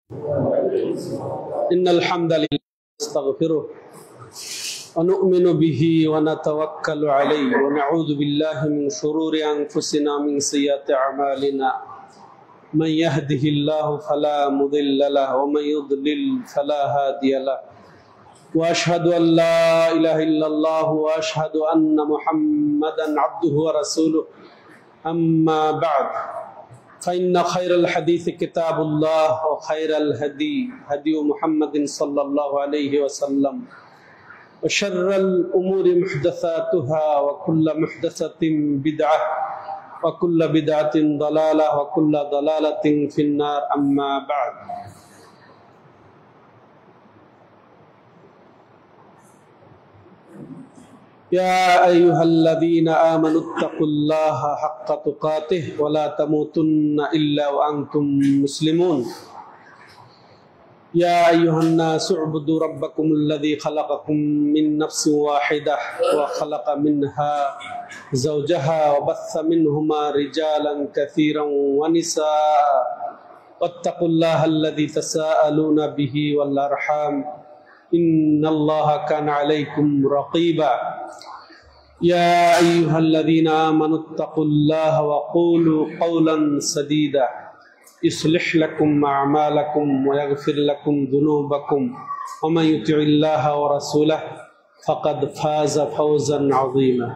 إن الحمد لله نستغفره ونؤمن به ونتوكل عليه ونعوذ بالله من شرور أنفسنا من سيئات أعمالنا من يهده الله فلا مضل له ومن يضلل فلا هادي له وأشهد أن لا إله إلا الله وأشهد أن محمدا عبده ورسوله أما بعد فإن خير الحديث كتاب الله وخير الهدي هدي محمد صلى الله عليه وسلم وشر الأمور محدثاتها وكل محدثة بدعة وكل بدعة ضلالة وكل ضلالة في النار أما بعد يا أيها الذين آمنوا اتقوا الله حق تقاته ولا تموتن إلا وأنتم مسلمون يا أيها الناس اعبدوا ربكم الذي خلقكم من نفس واحدة وخلق منها زوجها وبث منهما رجالا كثيرا ونساء واتقوا الله الذي تساءلون به والأرحام إن الله كان عليكم رقيبا يا أيها الذين آمنوا اتقوا الله وقولوا قولا سديدا يصلح لكم أعمالكم ويغفر لكم ذنوبكم ومن يطع الله ورسوله فقد فاز فوزا عظيما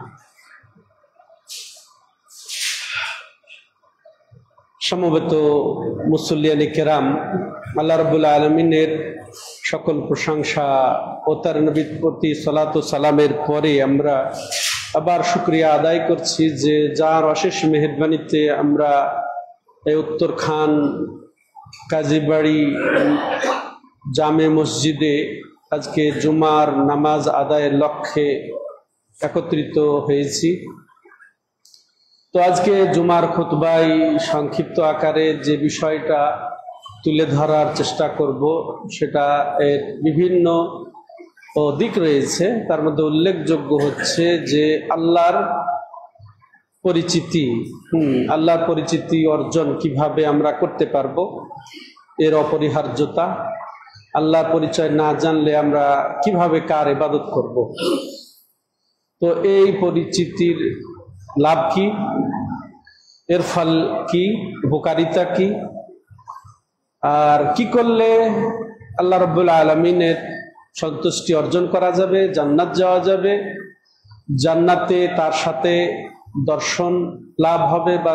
সমবেত মুসল্লিয়ানে কেরাম, আল্লাহ রাব্বুল আলামিনের সকল প্রশংসা ও তার নবীর প্রতি সালাত ও সালামের পরে আমরা আবার শুকরিয়া আদায় করছি যে যার অশেষ মেহেরবানিতে আমরা এই উত্তরখান কাজীবাড়ি জামে মসজিদে আজকে জুমার নামাজ আদায়ের লক্ষ্যে একত্রিত হয়েছি। তো আজকে জুমার খুতবায় সংক্ষিপ্ত আকারে যে বিষয়টা তুলে ধরার চেষ্টা করব সেটা এর বিভিন্ন দিক রয়েছে। তার মধ্যে উল্লেখযোগ্য হচ্ছে যে আল্লাহর পরিচিতি অর্জন কিভাবে আমরা করতে পারবো, এর অপরিহার্যতা, আল্লাহর পরিচয় না জানলে আমরা কিভাবে কার ইবাদত করব। তো এই পরিচিতির লাভ কি, এর ফল কি, উপকারিতা কি, আর কি করলে আল্লাহ রাব্বুল আলামিনের সন্তুষ্টি অর্জন করা যাবে, জান্নাত যাওয়া যাবে, জান্নাতে তার সাথে দর্শন লাভ হবে বা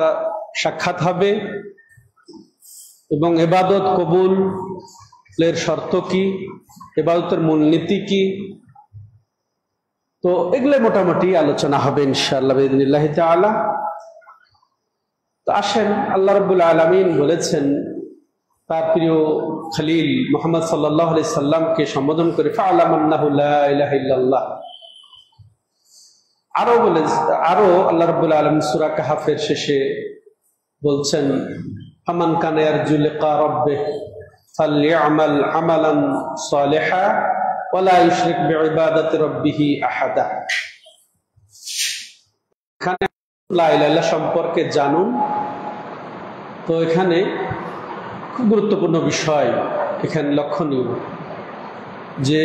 সাক্ষাৎ হবে, এবং ইবাদত কবুলের শর্ত কি, ইবাদতের মূলনীতি কি। তো এগুলো মোটামুটি আলোচনা হবে ইনশাআল্লাহ বিইذنিল্লাহি তাআলা। তো আসেন, আল্লাহ রাব্বুল আলামিন বলেছেন তার প্রিয় খলিল মুহাম্মদ সাল্লাল্লাহু আলাইহি সাল্লামকে সম্বোধন করে ফা'লাম আন্নাহু লা ইলাহা ইল্লাল্লাহ। আরো আল্লাহ রাব্বুল আলামিন সূরা কাহফের শেষে বলছেন ফামান কানা ইয়ারজু লিকা রাব্বিহি ফালইআমাল আমালান সালিহা ওয়া লা ইউশরিক বিইবাদাতি রাব্বিহি আহাদা। এখানে লা ইলাহা ইল্লাল্লাহ সম্পর্কে জানুন। তো এখানে খুব গুরুত্বপূর্ণ বিষয় এখানে লক্ষণীয় যে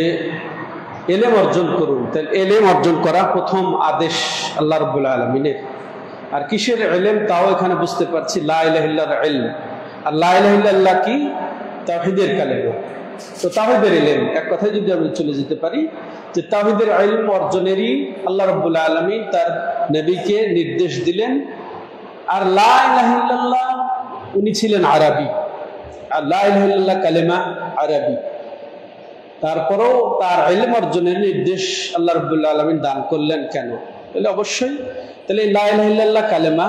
এলেম অর্জন করুন। তাহলে এলেম অর্জন করা প্রথম আদেশ আল্লাহ রাব্বুল আলামিনের। আর কিসের ইলম তাও এখানে বুঝতে পারছি, লা ইলাহা ইল্লাল্লাহর ইলম। আর লা ইলাহা ইল্লাল্লাহ কি? তাওহীদের কালেমা। তো তাওহীদের ইলম, এক কথায় যদি আমরা চলে যেতে পারি যে তাওহীদের ইলম অর্জনেরই আল্লাহ রাব্বুল আলামিন তার নবীকে নির্দেশ দিলেন। আর লা ইলাহা ইল্লাল্লাহ উনি ছিলেন আরবি, আর লা ইলাহা ইল্লাল্লাহ কালেমা আরবি। তারপরেও তার ইলম অর্জনের নির্দেশ আল্লাহ রাব্বুল আলামিন দান করলেন কেন? তাহলে অবশ্যই তাহলে লা ইলাহা ইল্লাল্লাহ কালেমা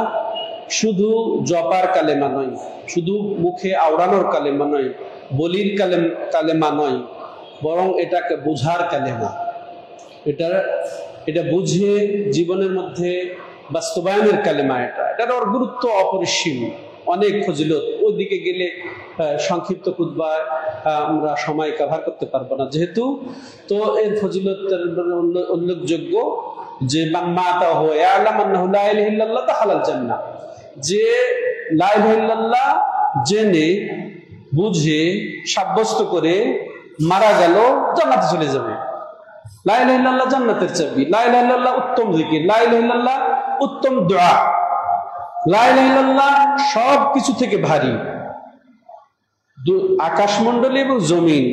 শুধু জপার কালেমা নয়, শুধু মুখে আওড়ানোর কালেমা নয়, বলির কালেমা নয়, বরং এটাকে বুঝার কালেমা। এটা বুঝে জীবনের মধ্যে বাস্তবায়নের কালেমা। এটার ওর গুরুত্ব অপরিসীম, অনেক ফজিলত। ওইদিকে গেলে সংক্ষিপ্ত খুতবায় আমরা সময় কভার করতে পারবো না যেহেতু। তো এর ফজিলতের উল্লেখযোগ্য যে মান মাতাহু ইয়ালামু আন্নাহু লা ইলাহা ইল্লাল্লাহ দাখালাল জান্নাহ, যে লা ইলাহা ইল্লাল্লাহ জেনে বুঝে সাব্যস্ত করে মারা গেল, জান্নাতে চলে যাবে। লা ইলাহা ইল্লাল্লাহ জান্নাতের চাবি, লা ইলাহা ইল্লাল্লাহ উত্তম জিকির, লা ইলাহা ইল্লাল্লাহ উত্তম দোয়া, লা ইলাহা ইল্লাল্লাহ সব কিছু থেকে ভারী। আকাশমণ্ডলী এবং জমিন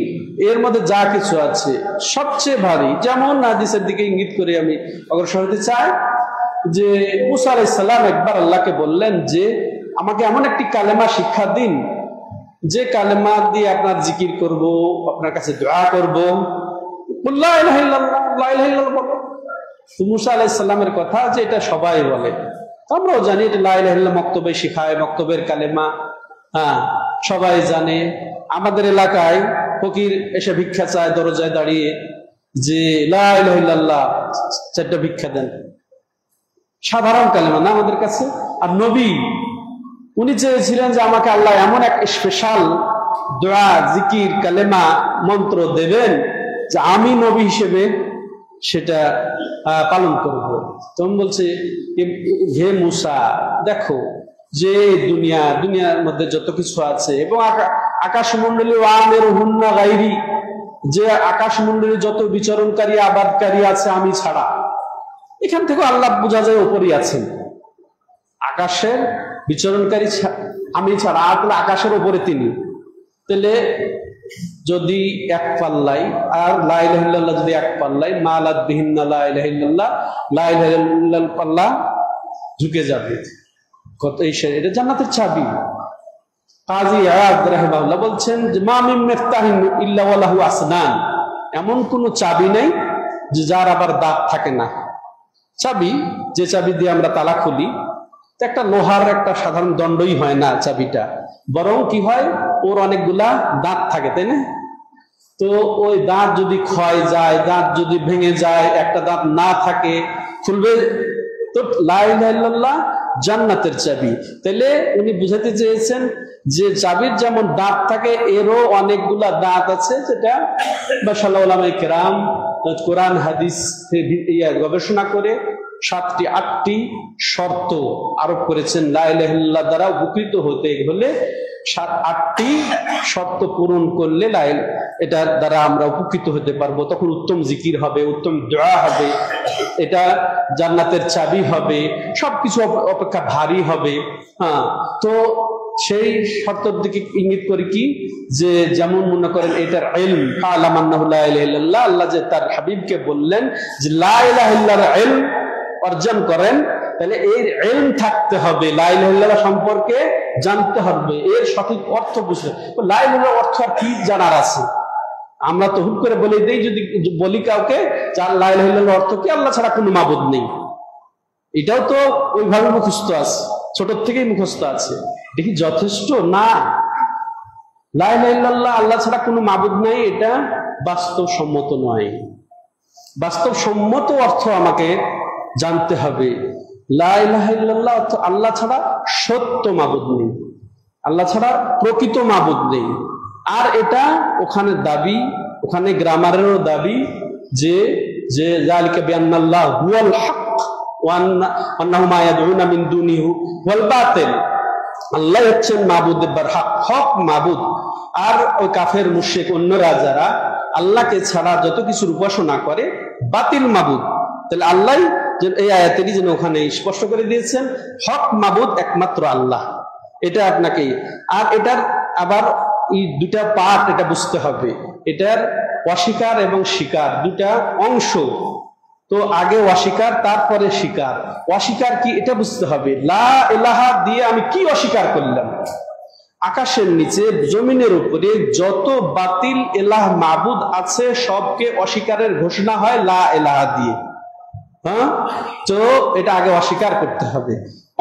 এর মধ্যে যা কিছু আছে সবচেয়ে ভারী। যেমন হাদিসের দিকে ইঙ্গিত করে আমি অগ্রসর হতে চাই যে মুসা আলাইহিস সালাম একবার আল্লাহকে বললেন যে আমাকে এমন একটি কালেমা শিক্ষা দিন যে কালেমা দিয়ে আপনার জিকির করব, আপনার কাছে দোয়া করব। লা ইলাহা ইল্লাল্লাহ, লা ইলাহা ইল্লাল্লাহ বলো। তো মুসা আলাইহিস সালামের কথা যে এটা সবাই বলে, আমরাও জানি এটা লা ইলাহা ইল্লাল্লাহ মক্তবে শিখায়, মক্তবের কালেমা, হ্যাঁ সবাই জানে। আমাদের এলাকায় ফকির এসে ভিক্ষা চায় দরজায় দাঁড়িয়ে যে লা ইলাহা ইল্লাল্লাহ 4টা ভিক্ষা দেন, সাধারণ কালেমা না আমাদের কাছে। আর নবী উনি চেয়েছিলেন যে আমাকে আল্লাহ এমন এক স্পেশাল দোয়া, জিকির, কালেমা, মন্ত্র দেবেন যে আমি নবী হিসেবে সেটা পালন করব। তখন বলছে হে মুসা, দেখো যে দুনিয়ার মধ্যে যত কিছু আছে এবং আকাশমণ্ডলী ওয়ামের হুন্না গাইরি, যে আকাশমণ্ডলী যত বিচরণকারী আবাদকারী আছে আমি ছাড়া, এখান থেকে আল্লাহ বোঝা যায় উপরই আছেন। আকাশের বিচরণকারী আমি ছাড়া, আর তাহলে আকাশের উপরে তিনি। তাহলে যদি এক পাল্লাই আর লা ইলাহা ইল্লাল্লাহ যদি এক পাল্লাই, মালাত বিহিন্না লা ইলাহা ইল্লাল্লাহ, লা ইলাহা ইল্লাল্লাহ পাল্লা ঝুঁকে যাবে। কত এই এটা জান্নাতের চাবি। কাজী আয়াদ রাহিমাহুল্লাহ বলছেন যে মা মিন মিফতাহিন ইল্লা ওয়ালাহু আসনান, এমন কোন চাবি নেই যে যার আবার দাঁত থাকে না। চাবি, যে চাবি দিয়ে আমরা তালা খুলি, একটা লোহার একটা সাধারণ দণ্ডই হয় না চাবিটা, বরং কি হয় ওর অনেকগুলা দাঁত থাকে, তাই না? তো ওই দাঁত যদি ক্ষয় যায়, দাঁত যদি ভেঙে যায়, একটা দাঁত না থাকে, খুলবে। তো লা ইলাহা ইল্লাল্লাহ জান্নাতের চাবি। তাহলে উনি বুঝাতে চেয়েছেন যে চাবির যেমন দাঁত থাকে এরও অনেকগুলা দাঁত আছে, যেটা মাশাআল্লাহ উলামায়ে কেরাম কোরআন হাদিস গবেষণা করে 7টি 8টি শর্ত আরোপ করেছেন। লা ইলাহা ইল্লাল্লাহ দ্বারা উপকৃত হতে হলে 7-8টি শর্ত পূরণ করলে এটার দ্বারা আমরা উপকৃত হতে পারবো। তখন উত্তম জিকির হবে, উত্তম দোয়া হবে, এটা জান্নাতের চাবি হবে, সবকিছু অপেক্ষা ভারী হবে। হ্যাঁ, তো সেই শর্তের দিকে ইঙ্গিত করে কি যে যেমন মনে করেন এটার ইলম, আলামান্নাহু লা ইলাহা ইল্লাল্লাহ, আল্লাহ যে তার হাবিবকে বললেন যে লা ইলাহা ইল্লাল্লাহর ইলম অর্জন করেন, তাহলে এর ইলম থাকতে হবে, লা ইলাহা ইল্লাল্লাহ সম্পর্কে জানতে হবে, এর সঠিক অর্থ বুঝতে। লা ইলাহা ইল্লাল্লাহ অর্থ আর কি জানার আছে? আমরা তো হুট করে বলে দেই, যদি বলি কাউকে যার লা ইলাহা ইল্লাল্লাহ অর্থ কি, আল্লাহ ছাড়া কোনো মাবুদ নেই, এটাও তো ওইভাবে মুখস্থ আছে, ছোট থেকেই মুখস্থ আছে। দেখি যথেষ্ট না। লা ইলাহা ইল্লাল্লাহ আল্লাহ ছাড়া কোনো মাবুদ নাই, এটা বাস্তবসম্মত নয়। বাস্তবসম্মত অর্থ আমাকে জানতে হবে। লা ইলাহা ইল্লাল্লাহ অর্থ আল্লাহ ছাড়া সত্য মাবুদ নেই, আল্লাহ ছাড়া প্রকৃত মাবুদ নেই। আর এটা ওখানে দাবি, ওখানে গ্রামারেরও দাবি যে যালিকা বিআন্নাল্লাহ হুয়াল হক ওয়া আন্নাহু মা ইয়াদউনা মিন দুনিহি ওয়াল বাতিল, আল্লাহ হচ্ছেন মাবুদের হক, হক মাবুদ। আর ওই কাফের মুশরিক অন্যরা যারা আল্লাহকে ছাড়া যত কিছুর উপাসনা করে বাতিল মাবুদ। তাহলে আল্লাহ এই আয়াতেরই যেন ওখানে স্পষ্ট করে দিয়েছেন হক মাবুদ একমাত্র আল্লাহ। এটা আপনাকে, আর এটার আবার এই দুটা পার্ট এটা বুঝতে হবে, এটার অস্বীকার এবং স্বীকার দুটা অংশ। তো আগে অস্বীকার, তারপরে স্বীকার। অস্বীকার কি এটা বুঝতে হবে, লা ইলাহা দিয়ে আমি কি অস্বীকার করলাম? আকাশের নিচে জমিনের উপরে যত বাতিল ইলাহ মাবুদ আছে সবকে অস্বীকারের ঘোষণা হয় লা ইলাহা দিয়ে। হ্যাঁ, তো এটা আগে অস্বীকার করতে হবে।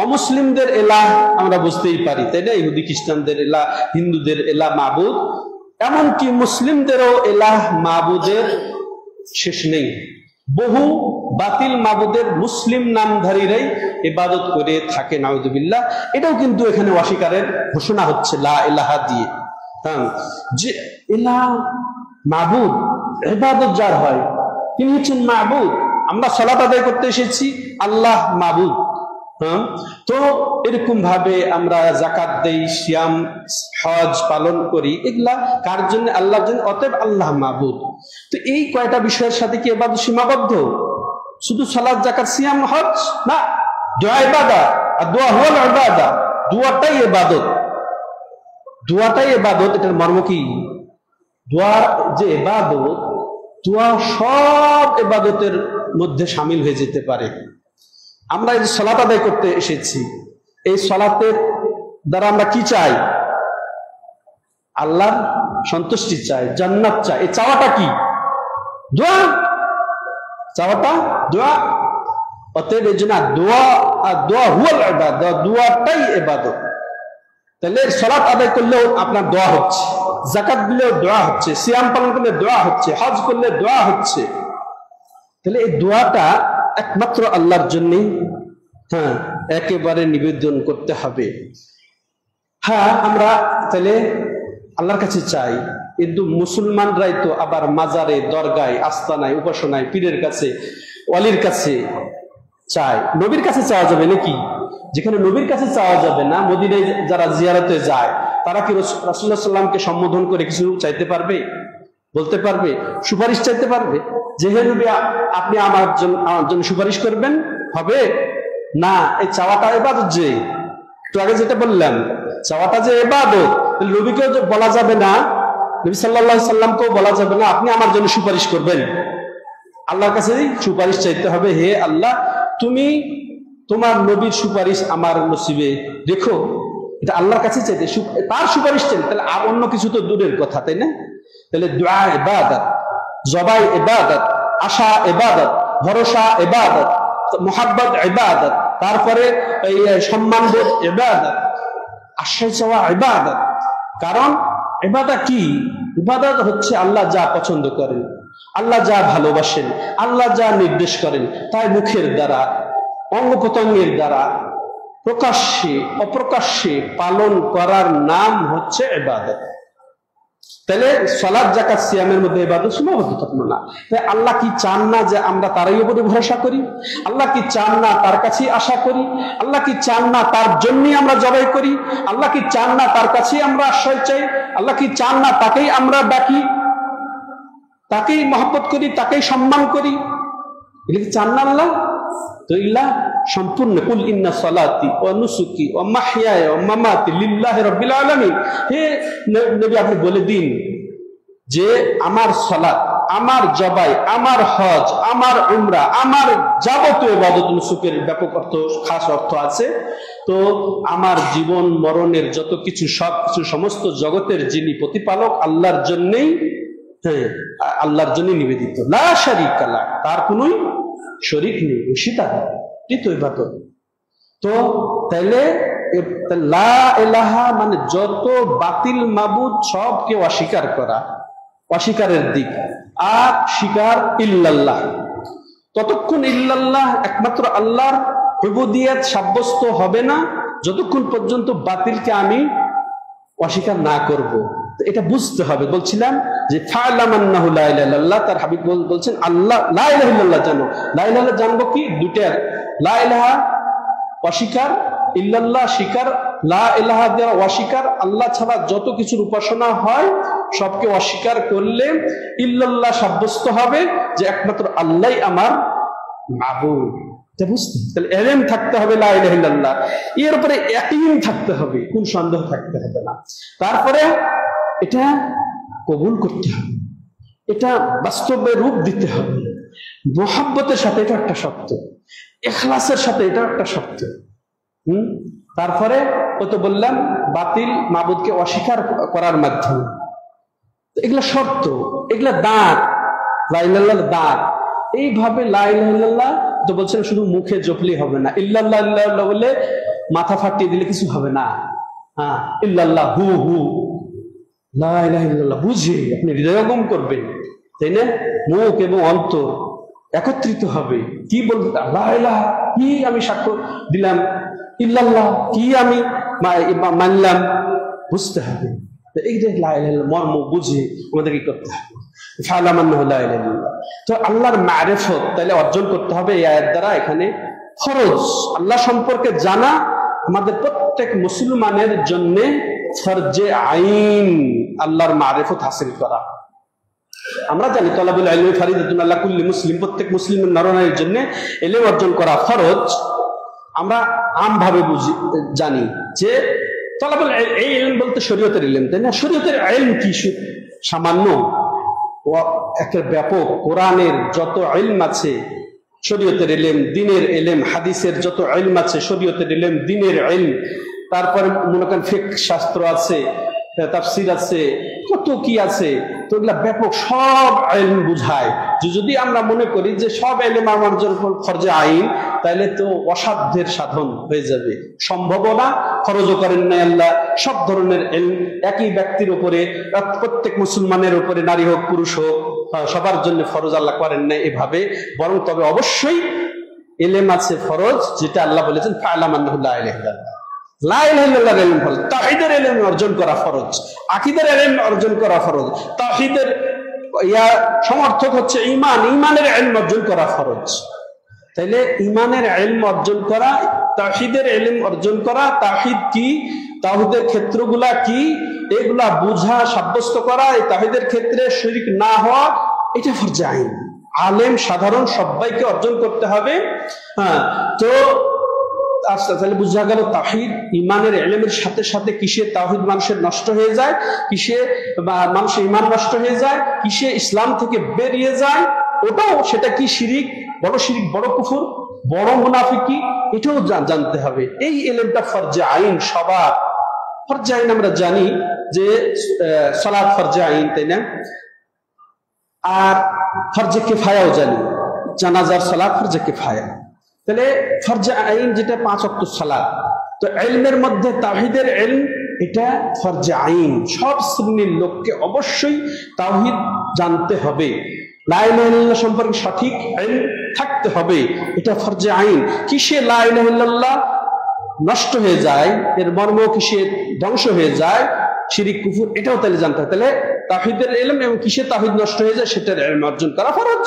অমুসলিমদের এলাহ আমরা বুঝতেই পারি, তাই না? ইহুদি খ্রিস্টানদের এলাহ, হিন্দুদের এলাহ মাবুদ, এমনকি মুসলিমদেরও এলাহ মাবুদের শেষ নেই। বহু বাতিল মাবুদের মুসলিম নামধারীরাই ইবাদত করে থাকে, নাউযুবিল্লাহ। এটাও কিন্তু এখানে অস্বীকারের ঘোষণা হচ্ছে লা ইলাহা দিয়ে। হ্যাঁ, যে এলাহ মাবুদ ইবাদত যার হয় তিনি হচ্ছেন মাবুদ। আমরা সালাত আদায় করতে এসেছি, আল্লাহ মাবুদ। হ্যাঁ, তো এরকম ভাবে আমরা যাকাত দেই, সিয়াম হজ পালন করি, এগুলা কার জন্য? আল্লাহর জন্য। অতএব আল্লাহ মাবুদ। তো এই কয়টা বিষয়ের সাথে কি ইবাদত সীমাবদ্ধ? শুধু সালাত, যাকাত, সিয়াম, হজ না, দোয়া ইবাদত। আর দোয়া হল ইবাদত, দোয়াটাই ইবাদত, দোয়াটাই ইবাদত। এটার মর্ম কি? দোয়া যে ইবাদত, দোয়া সব ইবাদতের মধ্যে শামিল হয়ে যেতে পারে। আমরা এই যে সালাত আদায় করতে এসেছি, এই সালাতের দ্বারা আমরা কি চাই? আল্লাহর সন্তুষ্টি চাই, জান্নাত চাই। এই চাওয়াটা কি? দোয়া। চাওয়াটা দোয়া। অতএব এই জন্য দোয়া, আর দোয়া হুয়াল ইবাদত, দোয়াটাই ইবাদত। তাহলে সালাত আদায় করলেও আপনার দোয়া হচ্ছে, যাকাত দিলেও দোয়া হচ্ছে, সিয়াম পালন করলে দোয়া হচ্ছে, হজ করলে দোয়া হচ্ছে। তাহলে এই দোয়াটা একমাত্র আল্লাহর জন্যই, হ্যাঁ, একেবারে নিবেদন করতে হবে। হ্যাঁ, আমরা তাহলে আল্লাহর কাছে চাই, কিন্তু মুসলমানরাই তো আবার মাজারে, দরগায়, আস্তানায়, উপাসনায়, পীরের কাছে, ওয়ালির কাছে চায়। নবীর কাছে চাওয়া যাবে নাকি? যেখানে নবীর কাছে চাওয়া যাবে না, মদিনায় যারা জিয়ারতে যায়, তারা কি রাসূলুল্লাহ সাল্লামকে সম্বোধন করে কিছু চাইতে পারবে? বলতে পারবে? সুপারিশ চাইতে পারবে? যে হে নবী, আপনি আমার জন্য সুপারিশ করবেন? হবে না। এই চাওয়াটা ইবাদত। যে একটু আগে যেটা বললাম, চাওয়াটা যে ইবাদত, নবীকেও বলা যাবে না, নবী সাল্লাল্লাহু আলাইহি সাল্লামকেও বলা যাবে না আপনি আমার জন্য সুপারিশ করবেন। আল্লাহর কাছে সুপারিশ চাইতে হবে, হে আল্লাহ, তুমি তোমার নবীর সুপারিশ আমার নসিবে দেখো। এটা আল্লাহর কাছে চাইতে, তার সুপারিশ চাই। তাহলে আর অন্য কিছু তো দূরের কথা, তাই না? তাহলে দুআ ইবাদত, জবাই ইবাদত, আশা ইবাদত, ভরসা ইবাদত, মুহাব্বত ইবাদত, তারপরে এই সম্মানবোধ ইবাদত, আশ্রয় চাওয়া ইবাদত। কারণ ইবাদত কি? ইবাদত হচ্ছে আল্লাহ যা পছন্দ করেন, আল্লাহ যা ভালোবাসেন, আল্লাহ যা নির্দেশ করেন, তাই মুখের দ্বারা, অঙ্গ প্রত্যঙ্গের দ্বারা, প্রকাশ্যে অপ্রকাশ্যে পালন করার নাম হচ্ছে ইবাদত। তাহলে সালাত, যাকাত, সিয়ামের মধ্যে ইবাদত সীমাবদ্ধ থাকলো না। তাই আল্লাহ কি চান না যে আমরা তারই উপরে ভরসা করি? আল্লাহ কি চান না তার কাছেই আশা করি? আল্লাহ কি চান না তার জন্যই আমরা জবাই করি? আল্লাহ কি চান না তার কাছেই আমরা আশ্রয় চাই? আল্লাহ কি চান না তাকেই আমরা ডাকি, তাকেই মহব্বত করি, তাকেই সম্মান করি? এগুলো কি চান না আল্লাহ? তো ইল্লাহ সম্পূর্ণ, কুল ইন্না সালাতি ওয়া নুসুকি ওয়া মাহইয়ায়া ওয়া মামাতি লিল্লাহি রাব্বিল আলামিন। হে নবী, আপনি বলে দিন যে আমার সালাত, আমার জবাই, আমার হজ, আমার উমরা, আমার যাবতীয় ইবাদত নুসুকের ব্যাপক অর্থ, খাস অর্থ আছে। তো আমার জীবন মরণের যত কিছু, সব কিছু, সমস্ত জগতের যিনি প্রতিপালক, আল্লাহর জন্যই, হ্যাঁ, আল্লাহর জন্যই নিবেদিত। লা শারীকা লাহ, তার কোনোই শরীক নেই, অংশীদার, তো ইবাদত। তো তাইলে লা ইলাহা মানে যত বাতিল মাবুদ সবকে অস্বীকার করা, অস্বীকারের দিক। আর স্বীকার ইল্লাল্লাহ, ততক্ষণ ইল্লাল্লাহ, একমাত্র আল্লাহর উবুদিয়ত সাব্যস্ত হবে না যতক্ষণ পর্যন্ত বাতিলকে আমি অস্বীকার না করব। এটা বুঝতে হবে। বলছিলাম যে ফা'লাম আন্নাহু লা ইলাহা ইল্লাল্লাহ, তার হাবিব বলছেন আল্লাহ লা ইলাহা ইল্লাল্লাহ জানো। লা ইলাহা জানবো কি? দুইটা, লা ইলাহা অস্বীকার, ইল্লাল্লাহ স্বীকার। লা ইলাহা দেওয়া অস্বীকার, আল্লাহ ছাড়া যত কিছুর উপাসনা হয় সবকে অস্বীকার করলে ইল্লাল্লাহ সাব্যস্ত হবে যে একমাত্র আল্লাহই আমার মাবুদ। বুঝতে, তাহলে এলেম থাকতে হবে লা ইলাহা ইল্লাল্লাহ, এর উপরে ইয়াকিন থাকতে হবে, কোন সন্দেহ থাকতে হবে না। তারপরে এটা কবুল করতে হবে, এটা বাস্তবে রূপ দিতে হবে, মুহাব্বতের সাথে এটা একটা শর্ত, ইখলাসের সাথে এটা একটা শর্ত। তারপরে কত বললাম, বাতিল মাবুদকে অস্বীকার করার মাধ্যমে, এগুলা শর্ত, এগুলা দাঁত, লা ইলাহা ইল্লাল্লাহ দাঁত। এইভাবে লা ইলাহা ইল্লাল্লাহ তো বলছেন শুধু মুখে জপলেই হবে না, ইল্লাল্লাহ ইল্লাল্লাহ বলে মাথা ফাটিয়ে দিলে কিছু হবে না। হ্যাঁ, ইল্লাল্লাহ হু হু, লা ইলাহা ইল্লাল্লাহ বুঝে আপনি হৃদয়ঙ্গম করবেন, তাই না? মুখ এবং অন্তর একত্রিত হবে। কি বলবো? লা ইলাহা কি আমি সাক্ষ্য দিলাম, ইল্লাল্লাহ কি আমি মানলাম, বুঝতে হবে। এই যে লা ইলাহা ইল্লাল্লাহ মর্ম বুঝে আমাদের কি করতে হবে। ফা'লাম আন্নাহু লা ইলাহা ইল্লাল্লাহ। তো আল্লাহর মারিফত তাহলে অর্জন করতে হবে এই আয়াত দ্বারা। এখানে ফরজ। আল্লাহ সম্পর্কে জানা আমাদের প্রত্যেক মুসলমানের জন্য ফরজে আইন, আল্লাহর মারিফত হাসিল করা। আমরা জানি তলাবুল ইলমি ফরিদাতুন আলা কুল্লি মুসলিম, প্রত্যেক মুসলিমের নরনারীর জন্য ইলম অর্জন করা ফরজ। আমরা আমভাবে জানি যে তলাবুল এই ইলম বলতে শরীয়তের ইলম, তাই না? শরীয়তের ইলম কি সামান্য? একটা ব্যাপক। কোরআনের যত ইলম আছে শরীয়তের ইলম, দ্বীনের ইলম, হাদিসের যত ইলম আছে শরীয়তের ইলম, দ্বীনের ইলম, তারপরে মনে করেন ফিকহ শাস্ত্র আছে, তাফসীর আছে, কত কি আছে, তো এগুলা ব্যাপক, সব ইলম বুঝায়। যদি আমরা মনে করি যে সব ইলম আমার জন্য ফরজে আইন, তাহলে তো অসাধ্যের সাধন হয়ে যাবে, সম্ভাবনা। ফরজও করেন নাই আল্লাহ সব ধরনের ইলম একই ব্যক্তির উপরে, প্রত্যেক মুসলমানের উপরে, নারী হোক পুরুষ হোক, সবার জন্য ফরজ আল্লাহ করেন নাই এভাবে। বরং তবে অবশ্যই ইলম আছে ফরজ, যেটা আল্লাহ বলেছেন ফা'লাম আন্নাহু লা ইলাহা ইল্লাল্লাহ, লা ইলাহা ইল্লাল্লাহর ইলম ফরজ, তাওহীদের ইলম অর্জন করা ফরজ, আকীদার ইলম অর্জন করা ফরজ, তাওহীদের সমর্থক হচ্ছে ঈমান, ঈমানের ইলম অর্জন করা ফরজ। তাইলে ঈমানের ইলম অর্জন করা, তাওহীদের ইলম অর্জন করা, তাওহীদ কি, তাওহীদের ক্ষেত্রগুলা কি, এগুলা বুঝা, সাব্যস্ত করা, এই তাওহীদের ক্ষেত্রে শিরক না হওয়া, এটা ফরজে আইন। আলেম সাধারণ সবাইকে অর্জন করতে হবে। হ্যাঁ, তো আচ্ছা, তাহলে বুঝা গেল তাওহীদ ঈমানের ইলমের সাথে সাথে কিসে তাওহীদ মানুষের নষ্ট হয়ে যায়, কিসে মানুষের ঈমান নষ্ট হয়ে যায়, কিসে ইসলাম থেকে বেরিয়ে যায়, ওটাও সেটা কি শিরিক, বড় শিরিক, বড় কুফর, বড় মুনাফিকি, এটাও জানতে হবে। এই ইলমটা ফরজে আইন সবার। ফরজে আইন আমরা জানি যে সালাত ফরজে আইন, তাই না? আর ফরজে কিফায়াও জানি, জানাজার সালাত ফরজে কিফায়া। তাহলে ফরজে আইন যেটা 5 ওয়াক্ত সালাত, তো ইলমের মধ্যে তাওহীদের ইলম এটা ফরজে আইন। সব শ্রেণীর লোককে অবশ্যই তাওহীদ জানতে হবে, লা ইলাহা ইল্লাল্লাহ সম্পর্কে সঠিক ইলম থাকতে হবে, এটা ফরজে আইন। কিসে লা ইলাহা ইল্লাল্লাহ নষ্ট হয়ে যায়, এর মর্ম কিসে ধ্বংস হয়ে যায়, শিরিক কুফর, এটাও তাহলে জানতে হবে। তাহলে তাওহীদের ইলম এবং কিসে তাওহীদ নষ্ট হয়ে যায় সেটার ইলম অর্জন করা ফরজ।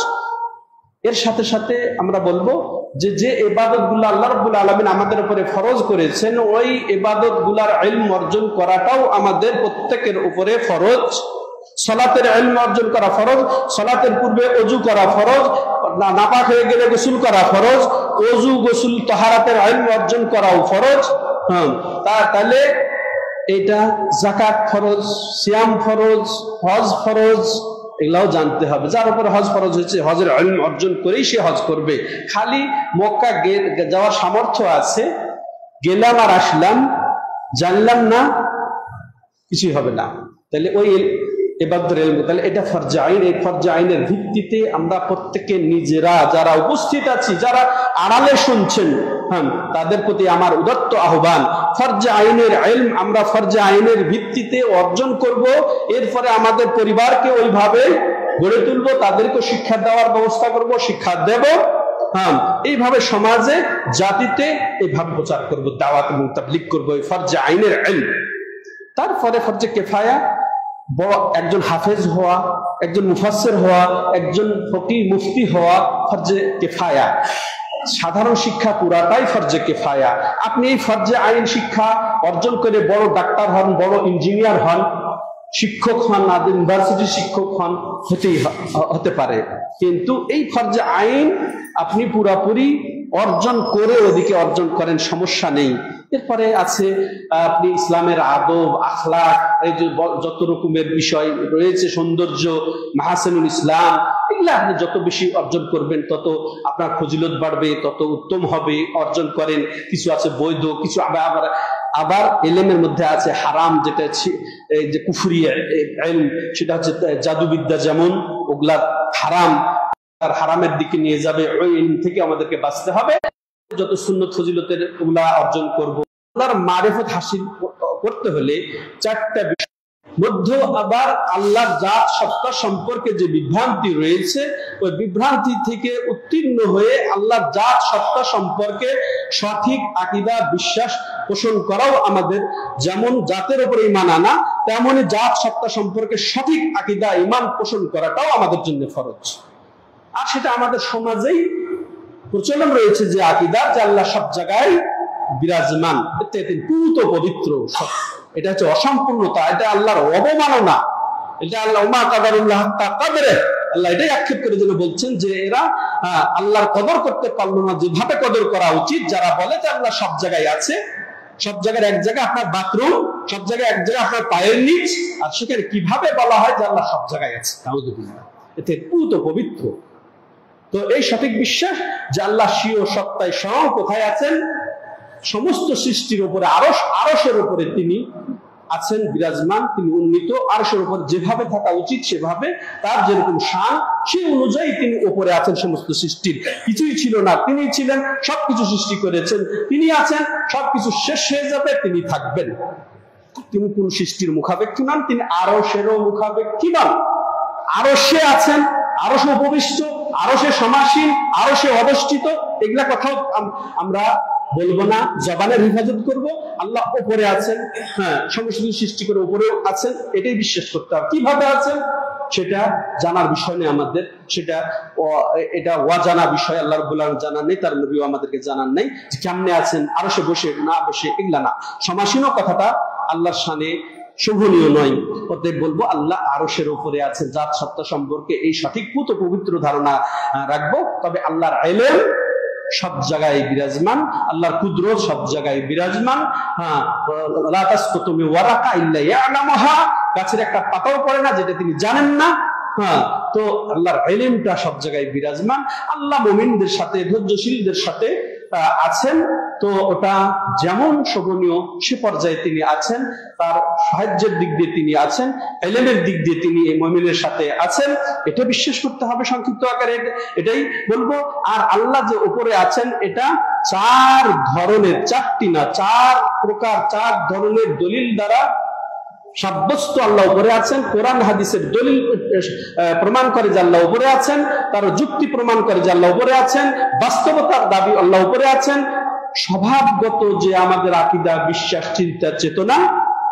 এর সাথে সাথে আমরা বলবো যে যে ইবাদতগুলো আল্লাহ রাব্বুল আলামিন আমাদের উপরে ফরজ করেছেন, ওই ইবাদতগুলোর ইলম অর্জন করাটাও আমাদের প্রত্যেকের উপরে ফরজ। সালাতের ইলম অর্জন করা ফরজ, সালাতের পূর্বে ওযু করা ফরজ, নাপাক হয়ে গেলে গোসল করা ফরজ, ওযু গোসল তাহারাতের ইলম অর্জন করাও ফরজ। তাহলে এটা যাকাত ফরজ, সিয়াম ফরজ, হজ ফরজ, এগুলাও জানতে হবে। যার উপর হজ ফরজ হয়েছে, হজের ইলম অর্জন করেই সে হজ করবে। খালি মক্কা যাওয়ার সামর্থ্য আছে, গেলাম আর আসলাম, জানলাম না, কিছুই হবে না। তাহলে ওই ইবাদতের ইলম, তাহলে এটা ফরজে আইন। এই ফরজে আইনের ভিত্তিতে আমরা প্রত্যেকে নিজেরা যারা উপস্থিত আছি, যারা আড়ালে শুনছেন, তাদের প্রতি আমার উদাত্ত আহ্বান, ফরজে আইনের ইলম আমরা ফরজে আইনের ভিত্তিতে অর্জন করব। এরপরে আমাদের পরিবারকে ওইভাবে গড়ে তুলবো, তাদেরকে শিক্ষা দেওয়ার ব্যবস্থা করব, শিক্ষা দেব। এইভাবে সমাজে, জাতিতে এইভাবে প্রচার করব, দাওয়াত এবং তাবলীগ করব এই ফরজে আইনের ইলম। তারপরে ফরজে কিফায়া, বড় একজন হাফেজ হওয়া, একজন মুফাসসির হওয়া, একজন ফকিহ মুফতি হওয়া ফরজে কিফায়া। সাধারণ শিক্ষা পুরাটাই ফরজে কিফায়া। আপনি এই ফরজে আইন শিক্ষা অর্জন করে বড় ডাক্তার হন, বড় ইঞ্জিনিয়ার হন, শিক্ষক হন, ইউনিভার্সিটি শিক্ষক হন, হতে পারে, কিন্তু এই ফরজে আইন আপনি পুরাপুরি অর্জন করে ওদিকে অর্জন করেন, সমস্যা নেই। এরপরে আছে আপনি ইসলামের আদব, আখলাক, এই যে যত রকমের বিষয় রয়েছে, সৌন্দর্য, মাহাসিনুল ইসলাম, এগুলো আপনি যত বেশি অর্জন করবেন তত আপনার ফজিলত বাড়বে, তত উত্তম হবে। অর্জন করেন। কিছু আছে বৈধ, কিছু আবার ইলমের মধ্যে আছে হারাম, যেটা এই যে কুফরি ইলম, সেটা হচ্ছে জাদুবিদ্যা, যেমন ওগুলা হারাম, আর হারামের দিকে নিয়ে যাবে, ওই ইলম থেকে আমাদেরকে বাঁচতে হবে। যত সুন্নত ফজিলতের ওগুলা অর্জন করব। আল্লাহর মারিফত হাসিল করতে হলে 4টা বিষয় মধ্যে আবার আল্লাহর জাত সত্তা সম্পর্কে যে বিভ্রান্তি রয়েছে, ওই বিভ্রান্তি থেকে উত্তীর্ণ হয়ে আল্লাহর জাত সত্তা সম্পর্কে সঠিক আকীদা, বিশ্বাস পোষণ করাও আমাদের, যেমন জাতের উপরে ঈমান আনা, তেমনি জাত সত্তা সম্পর্কে সঠিক আকীদা, ঈমান পোষণ করাটাও আমাদের জন্য ফরজ। আর সেটা আমাদের সমাজেই প্রচলন রয়েছে যে আকীদা যে আল্লাহ সব জায়গায় বিরাজমান, এতে পূত পবিত্র। এটা হচ্ছে অসম্পূর্ণতা, এটা আল্লাহর অবমাননা, এটা আল্লাহ ওমা কাদারুল্লাহ হাক্কা কাদরে, আল্লাহ এটাই আক্ষেপ করে যেন বলছেন যে এরা আল্লাহর কদর করতে পারলো না যেভাবে কদর করা উচিত। যারা বলে যে আল্লাহ সব জায়গায় আছে, সব জায়গায় এক জায়গায় আপনার বাথরুম, সব জায়গায় এক জায়গায় আপনার পায়ের নিচ, আর সেখানে কিভাবে বলা হয় যে আল্লাহ সব জায়গায় আছে? নাউযুবিল্লাহ, এতে পূত পবিত্র। তো এই সঠিক বিশ্বাস যে আল্লাহ স্বীয় সত্তায় স্বয়ং কোথায় আছেন, সমস্ত সৃষ্টির উপরে আরশের উপরে তিনি আছেন বিরাজমান, তিনি উন্নীত, আরশের উপর যেভাবে থাকা উচিত সেভাবে, তার যেরকম শান সেই অনুযায়ী তিনি উপরে আছেন। সমস্ত সৃষ্টির কিছুই ছিল না, তিনি ছিলেন, সবকিছু সৃষ্টি করেছেন, তিনি আছেন, সবকিছু শেষ হয়ে যাবে, তিনি থাকবেন। তিনি কোন সৃষ্টির মুখাপেক্ষী নন, তিনি আরশেরও মুখাপেক্ষী নন। আরশে আছেন, আরশে উপবিষ্ট, আরশে সমাসীন, আরশে অবস্থিত, এগুলা কথাও আমরা বলবো না, জবানের হেফাজত করব। আল্লাহ উপরে আছেন, হ্যাঁ, সমস্ত সৃষ্টি করে উপরেও আছেন, এটাই বিশ্বাস করতে হবে। কিভাবে আছেন সেটা জানার বিষয় নেই আমাদের, এটা অজানা বিষয়, আল্লাহ রাব্বুল আলামিন জানান নেই, তার নবীও আমাদেরকে জানান নেই যে কেমনে আছেন, আরশে বসে না বসে, এগুলা না। সমাসীন কথাটা আল্লাহর শানে শোভনীয় নয়। অতএব বলবো আল্লাহ আরশের উপরে আছেন। জাত সত্তা সম্পর্কে এই সঠিক পূত পবিত্র ধারণা রাখবো। তবে আল্লাহর ইলম সব জায়গায় বিরাজমান, আল্লাহর কুদরত সব জায়গায় বিরাজমান। হ্যাঁ, লা তাসকুতু মিন ওয়ারাকা ইল্লা ইয়ালামুহা, গাছের একটা পাতাও পড়ে না যেটা তিনি জানেন না। হ্যাঁ, তো আল্লাহর ইলমটা সব জায়গায় বিরাজমান। আল্লাহ মুমিনদের সাথে, ধৈর্যশীলদের সাথে আছেন। তো ওটা যেমন শোভনীয় সে পর্যায়ে তিনি আছেন, তার সাহায্যের দিক দিয়ে তিনি আছেন, ইলমের দিক দিয়ে তিনি এই মুমিনের সাথে আছেন, এটা বিশ্বাস করতে হবে সংক্ষিপ্ত আকারে, এটাই বলবো। আর আল্লাহ যে উপরে আছেন এটা চার ধরনের, চারটি না, চার প্রকার, চার ধরনের দলিল দ্বারা সাব্যস্ত আল্লাহ উপরে আছেন। কোরআন হাদিসের দলিল প্রমাণ করে যে আল্লাহ উপরে আছেন, তার যুক্তি প্রমাণ করে যে আল্লাহ উপরে আছেন, বাস্তবতার দাবি আল্লাহ উপরে আছেন। স্বভাবগত যে আমাদের আকীদা, বিশ্বাস, চিন্তা, চেতনা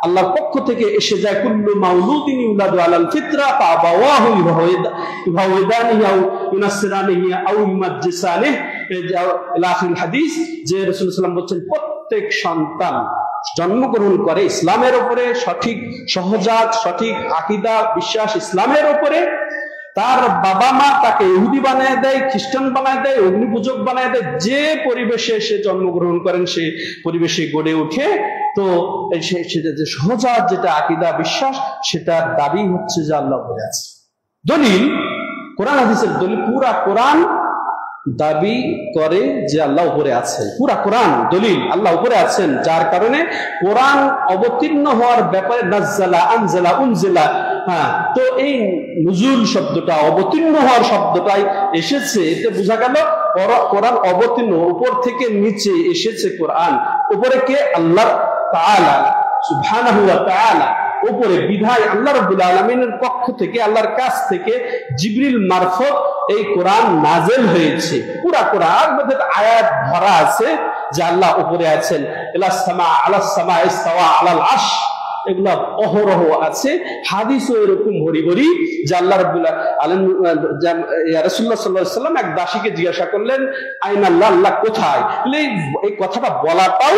আল্লাহর পক্ষ থেকে এসে যায়, কুল্লু মাউলুদিন ইউলাদু আলাল ফিতরা ফাআবাওয়াহু ইউহাউদানিহি আও ইউনাসসিরানিহি আও ইউমাজ্জিসানিহি, ইলা আখির হাদিস, যে রাসূলুল্লাহ সাল্লাল্লাহু আলাইহি ওয়াসাল্লাম বলেছেন প্রত্যেক সন্তান জন্মগ্রহণ করে ইসলামের উপরে, সঠিক সহজাত সঠিক আকীদা বিশ্বাস ইসলামের উপরে। তার বাবা মা তাকে ইহুদি বানায় দেয়, খ্রিস্টান বানায় দেয়, অগ্নিপূজক বানায় দেয়, যে পরিবেশে সে জন্মগ্রহণ করেন সে পরিবেশে গড়ে ওঠে। তো সেটা যে সহজাত যেটা আকীদা বিশ্বাস, সেটার দাবি হচ্ছে যে আল্লাহ উপরে আছে। দলিল কোরআন হাদিসের দলিল, পুরা কোরআন দাবি করে যে আল্লাহ উপরে আছেন। পুরা কোরআন দলিল আল্লাহ উপরে আছেন, যার কারণে কোরআন অবতীর্ণ হওয়ার ব্যাপারে নাজ্জালা, আনজালা, উনজিলা, হ্যাঁ, তো এই নুজুল শব্দটা, অবতীর্ণ হওয়ার শব্দটাই এসেছে, এতে বোঝা গেল কোরআন অবতীর্ণ, উপর থেকে নিচে এসেছে কোরআন। উপরে কে? আল্লাহ তাআলা সুবহানাহু ওয়া তাআলা, উপরে বিধায় আল্লাহ রাব্বুল আলামিনের পক্ষ থেকে, আল্লাহর কাছ থেকে জিবরিল মারফত এই কোরআন নাজেল হয়েছে। পুরা কোরআন মধ্যে আয়াত ভরা আছে যে আল্লাহ উপরে আছেন। ইলাস সামা আলাস সামা ইস্তাওয়া আলাল আরশ, এগুলা অহরহ আছে। হাদিসও এরকম ভরি ভরি যে আল্লাহ রাব্বুল আলামিন, রাসূলুল্লাহ সাল্লাল্লাহু আলাইহি ওয়াসাল্লাম এক দাসীকে জিজ্ঞাসা করলেন আইনা আল্লাহ, আল্লাহ কোথায়? এই কথাটা বলাটাও